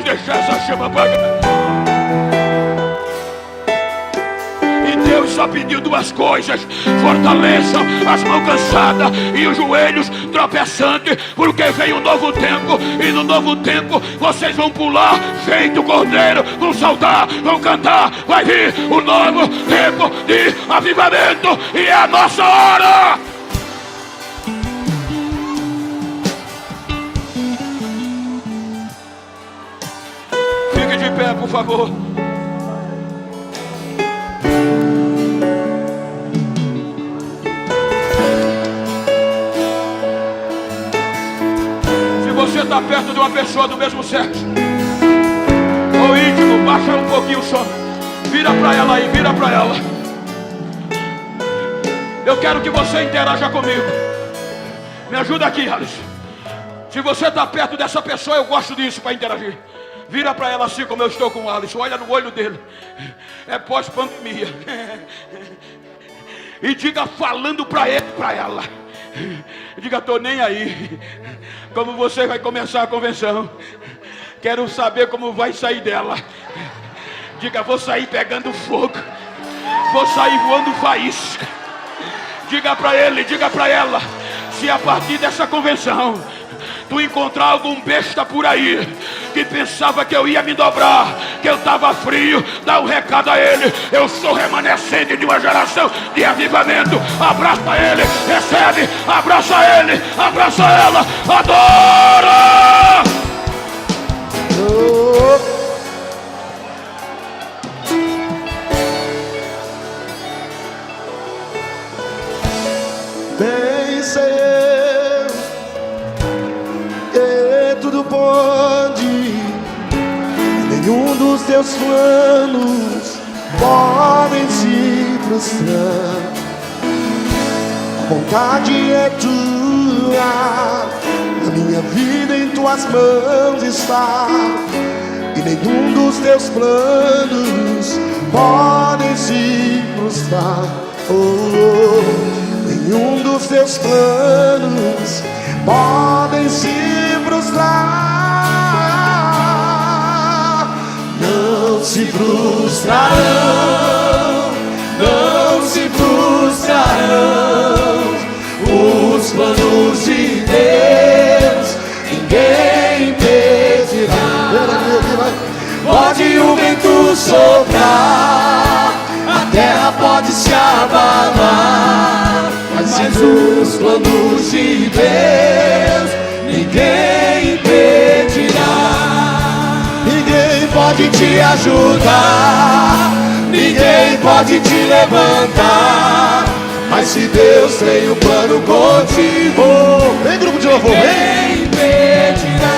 Deixar essa chama apagar. E Deus só pediu 2 coisas: fortaleçam as mãos cansadas e os joelhos tropeçantes, porque vem um novo tempo. E no novo tempo vocês vão pular feito cordeiro, vão saltar, vão cantar. Vai vir um novo tempo de avivamento e é a nossa hora. De pé, por favor. Se você está perto de uma pessoa do mesmo sexo ou íntimo, baixa um pouquinho o som. Vira para ela aí, vira para ela. Eu quero que você interaja comigo. Me ajuda aqui, Alisson. Se você está perto dessa pessoa, eu gosto disso para interagir. Vira para ela assim como eu estou com o Alisson. Olha no olho dele. É pós-pandemia. E diga falando para ele, para ela. Diga, estou nem aí. Como você vai começar a convenção. Quero saber como vai sair dela. Diga, vou sair pegando fogo. Vou sair voando faísca. Diga para ele, diga para ela. Se a partir dessa convenção tu encontrar algum besta por aí que pensava que eu ia me dobrar, que eu estava frio, dá um recado a ele. Eu sou remanescente de uma geração de avivamento. Abraça ele, recebe, abraça ele, abraça ela, adora! Bem sei eu que tudo pode, nenhum dos teus planos podem se frustrar. A vontade é tua, a minha vida em tuas mãos está, e nenhum dos teus planos podem se frustrar. Nenhum dos teus planos podem se frustrar. Não se frustrarão, não se frustrarão os planos de Deus. Ninguém impedirá. Pode o vento soprar, a terra pode se abalar, mas os planos de Deus ninguém impedirá. Ninguém pode te ajudar, ninguém pode te levantar, mas se Deus tem um plano contigo, vem grupo de louvor, ninguém impedirá.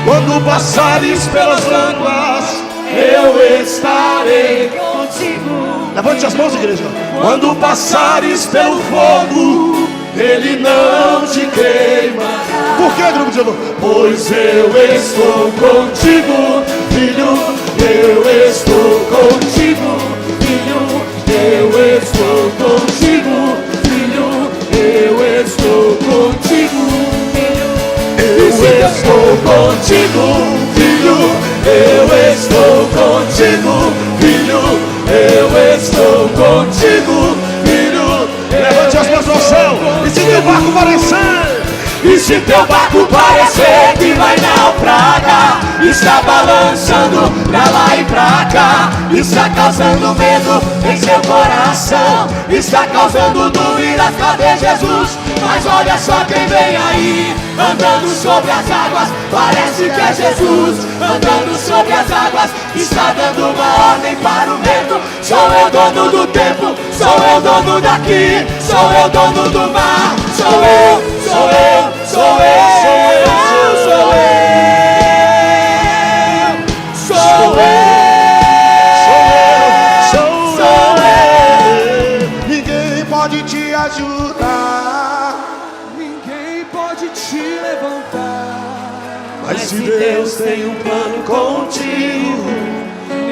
Quando passares pelas águas, eu estarei contigo. Levante as mãos, igreja. Quando passares pelo fogo, ele não te queimará. Por que, grupo de louvor? Pois eu estou contigo, filho. Eu estou contigo, filho. Eu estou contigo, filho. Eu estou contigo, filho. Eu estou contigo, filho. Eu estou contigo, filho. Eu estou contigo, filho. Levante as mãos ao céu. E se teu barco parecer, e se teu barco parecer que vai naufragar, está balançando pra lá e pra cá, está causando medo em seu coração, está causando dúvidas, cadê Jesus? Mas olha só quem vem aí, andando sobre as águas, parece que é Jesus. Andando sobre as águas, está dando uma ordem para o vento. Sou eu dono do tempo, sou eu dono daqui, sou eu dono do mar. Sou eu, sou eu, sou eu, sou eu, sou eu, sou eu. Ninguém pode te ajudar, ninguém pode te levantar, mas se Deus tem um plano contigo,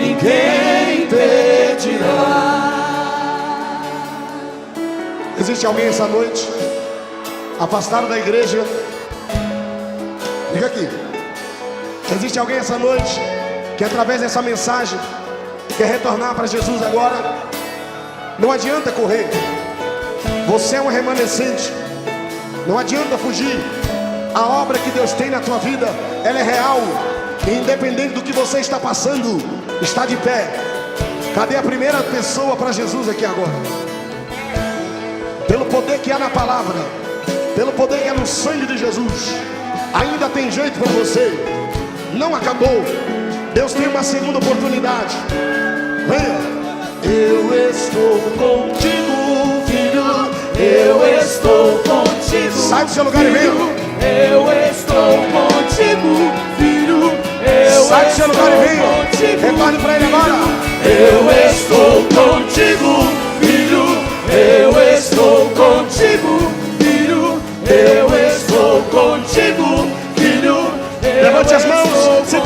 ninguém impedirá. Existe alguém essa noite afastado da igreja? Fica aqui. Existe alguém essa noite que através dessa mensagem quer retornar para Jesus agora? Não adianta correr. Você é um remanescente. Não adianta fugir. A obra que Deus tem na tua vida, ela é real. E independente do que você está passando, está de pé. Cadê a primeira pessoa para Jesus aqui agora? Pelo poder que há na palavra, pelo poder que há no sangue de Jesus, ainda tem jeito para você. Não acabou. Deus tem uma segunda oportunidade. Venha. Eu estou contigo, filho. Eu estou contigo. Sai do seu lugar e venha. Eu estou contigo, filho. Sai do seu lugar e venha. Retorne para ele agora. Eu estou contigo, filho. Eu estou contigo, filho. Eu estou contigo, filho. Levante as mãos. Se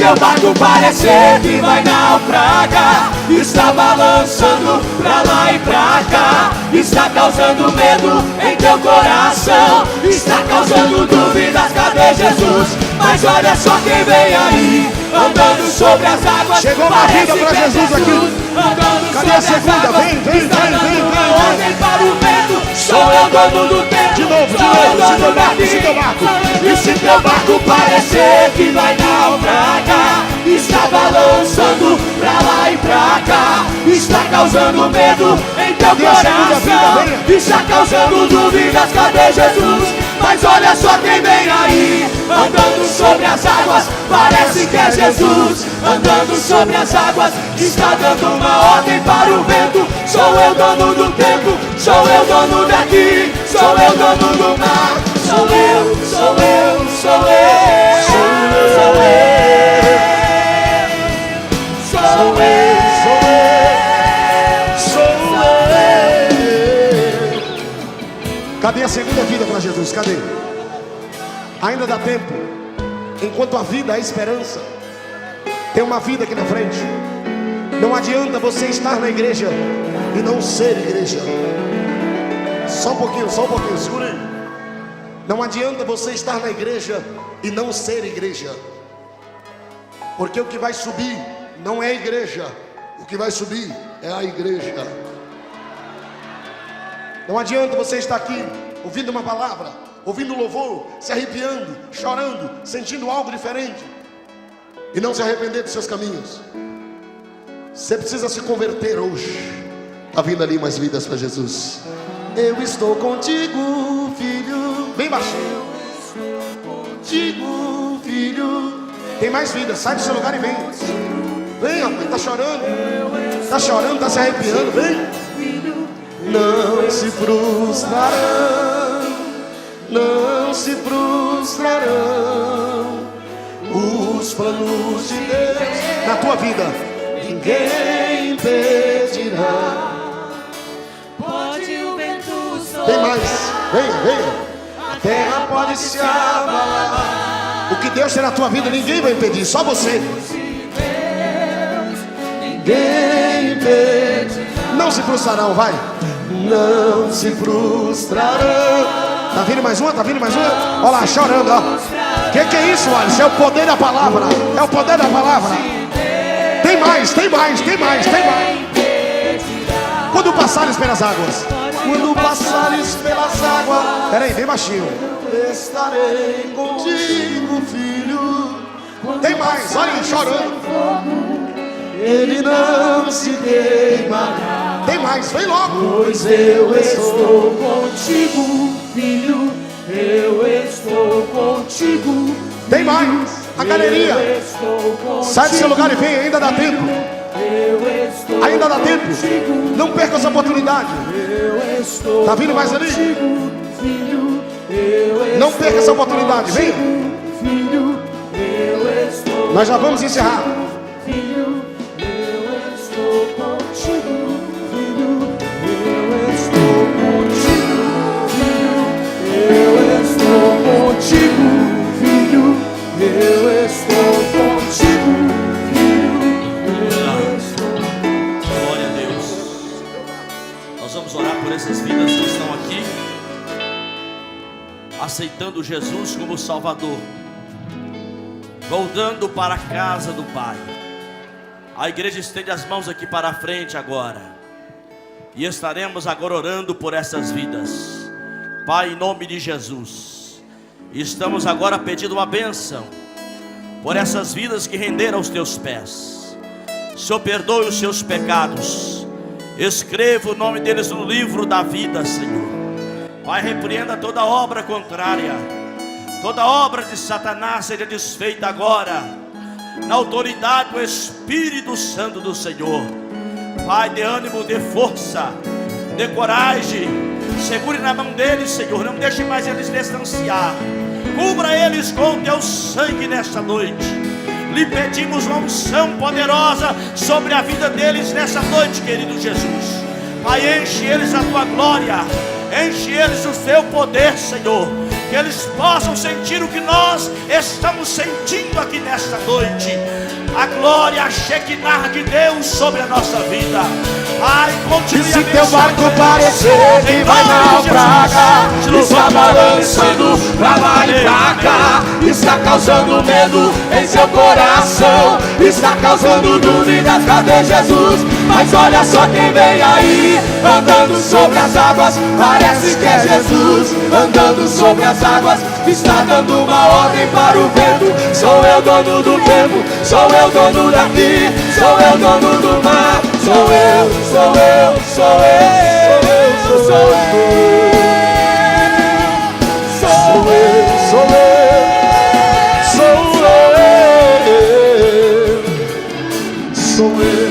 teu barco parecer que vai naufragar, está balançando pra lá e pra cá, está causando medo em teu coração, está causando dúvidas, cadê Jesus? Mas olha só quem vem aí, andando sobre as águas. Chegou uma vida pra Jesus aqui. Cadê a segunda? Vem, vem, vem, vem, ordem para o vento. Sou eu dono do tempo. De novo, se teu barco. E se teu barco parecer que vai naufragar, está balançando pra lá e pra cá, está causando medo em teu coração, está causando dúvidas, cadê Jesus? Mas olha só quem vem aí, andando sobre as águas, parece que é Jesus. Andando sobre as águas, está dando uma ordem para o vento. Sou eu dono do tempo, sou eu dono daqui, sou eu dono do mar. Sou eu, sou eu, sou eu, sou eu, sou eu, sou eu. Cadê a segunda vida para Jesus? Cadê? Ainda dá tempo. Enquanto a vida há esperança, tem uma vida aqui na frente. Não adianta você estar na igreja e não ser igreja. Só um pouquinho, segura aí. Não adianta você estar na igreja e não ser igreja. Porque o que vai subir não é a igreja, o que vai subir é a igreja. Não adianta você estar aqui ouvindo uma palavra, ouvindo louvor, se arrepiando, chorando, sentindo algo diferente e não se arrepender dos seus caminhos. Você precisa se converter hoje. Está vindo ali mais vidas para Jesus. Eu estou contigo, filho. Bem baixinho. Eu estou contigo, filho. Tem mais vidas, sai do seu lugar e vem. Vem, rapaz, está chorando. Está chorando, está se arrepiando, vem. Não se frustrarão, não se frustrarão os planos de Deus na tua vida. Ninguém impedirá. Pode o vento soprar. Tem mais, vem. A terra pode se abalar. O que Deus tem na tua vida, ninguém vai impedir, só você. Ninguém impedirá. Não se frustrarão, vai. Não se frustrarão. Tá vindo mais uma? Olha lá, chorando, ó. Que é isso, Alisson? É o poder da palavra. É o poder da palavra. Tem mais. Quando passares pelas águas. Quando passares pelas águas. Peraí, bem baixinho. Estarei contigo, filho. Tem mais, olha aí, chorando. Ele não se queimará. Tem mais, vem logo. Pois eu estou contigo, filho. Eu estou contigo. Tem mais, a galeria. Sai do seu lugar e vem, ainda dá tempo. Ainda dá tempo. Não perca essa oportunidade. Tá vindo mais ali? Não perca essa oportunidade, vem. Nós já vamos encerrar. Contigo, filho, eu estou contigo, filho, eu estou. Glória a Deus. Nós vamos orar por essas vidas que estão aqui, aceitando Jesus como Salvador, voltando para a casa do Pai. A igreja estende as mãos aqui para a frente agora, e estaremos agora orando por essas vidas. Pai, em nome de Jesus, estamos agora pedindo uma bênção por essas vidas que renderam aos teus pés. Senhor, perdoe os seus pecados, escreva o nome deles no livro da vida, Senhor. Pai, repreenda toda obra contrária, toda obra de Satanás seja desfeita agora, na autoridade do Espírito Santo do Senhor. Pai, dê ânimo, dê força, dê coragem. Segure na mão deles, Senhor. Não deixe mais eles distanciar. Cubra eles com o teu sangue nesta noite. Lhe pedimos uma unção poderosa sobre a vida deles nessa noite, querido Jesus. Pai, enche eles a tua glória, enche eles o teu poder, Senhor. Que eles possam sentir o que nós estamos sentindo aqui nesta noite. A glória, a Shekinah de Deus sobre a nossa vida. Pai, continue E a se teu barco abençoar. parecer que Em vai nome de naufragar, Jesus. está balançando pra lá e pra cá, está causando medo em seu coração, está causando dúvidas, cadê Jesus? Mas olha só quem vem aí, andando sobre as águas, parece que é Jesus, andando sobre as águas, está dando uma ordem para o vento. Sou eu dono do tempo, sou eu dono daqui, sou eu dono do mar, sou eu, sou eu, sou eu, sou eu, sou eu, sou eu, sou eu, sou eu.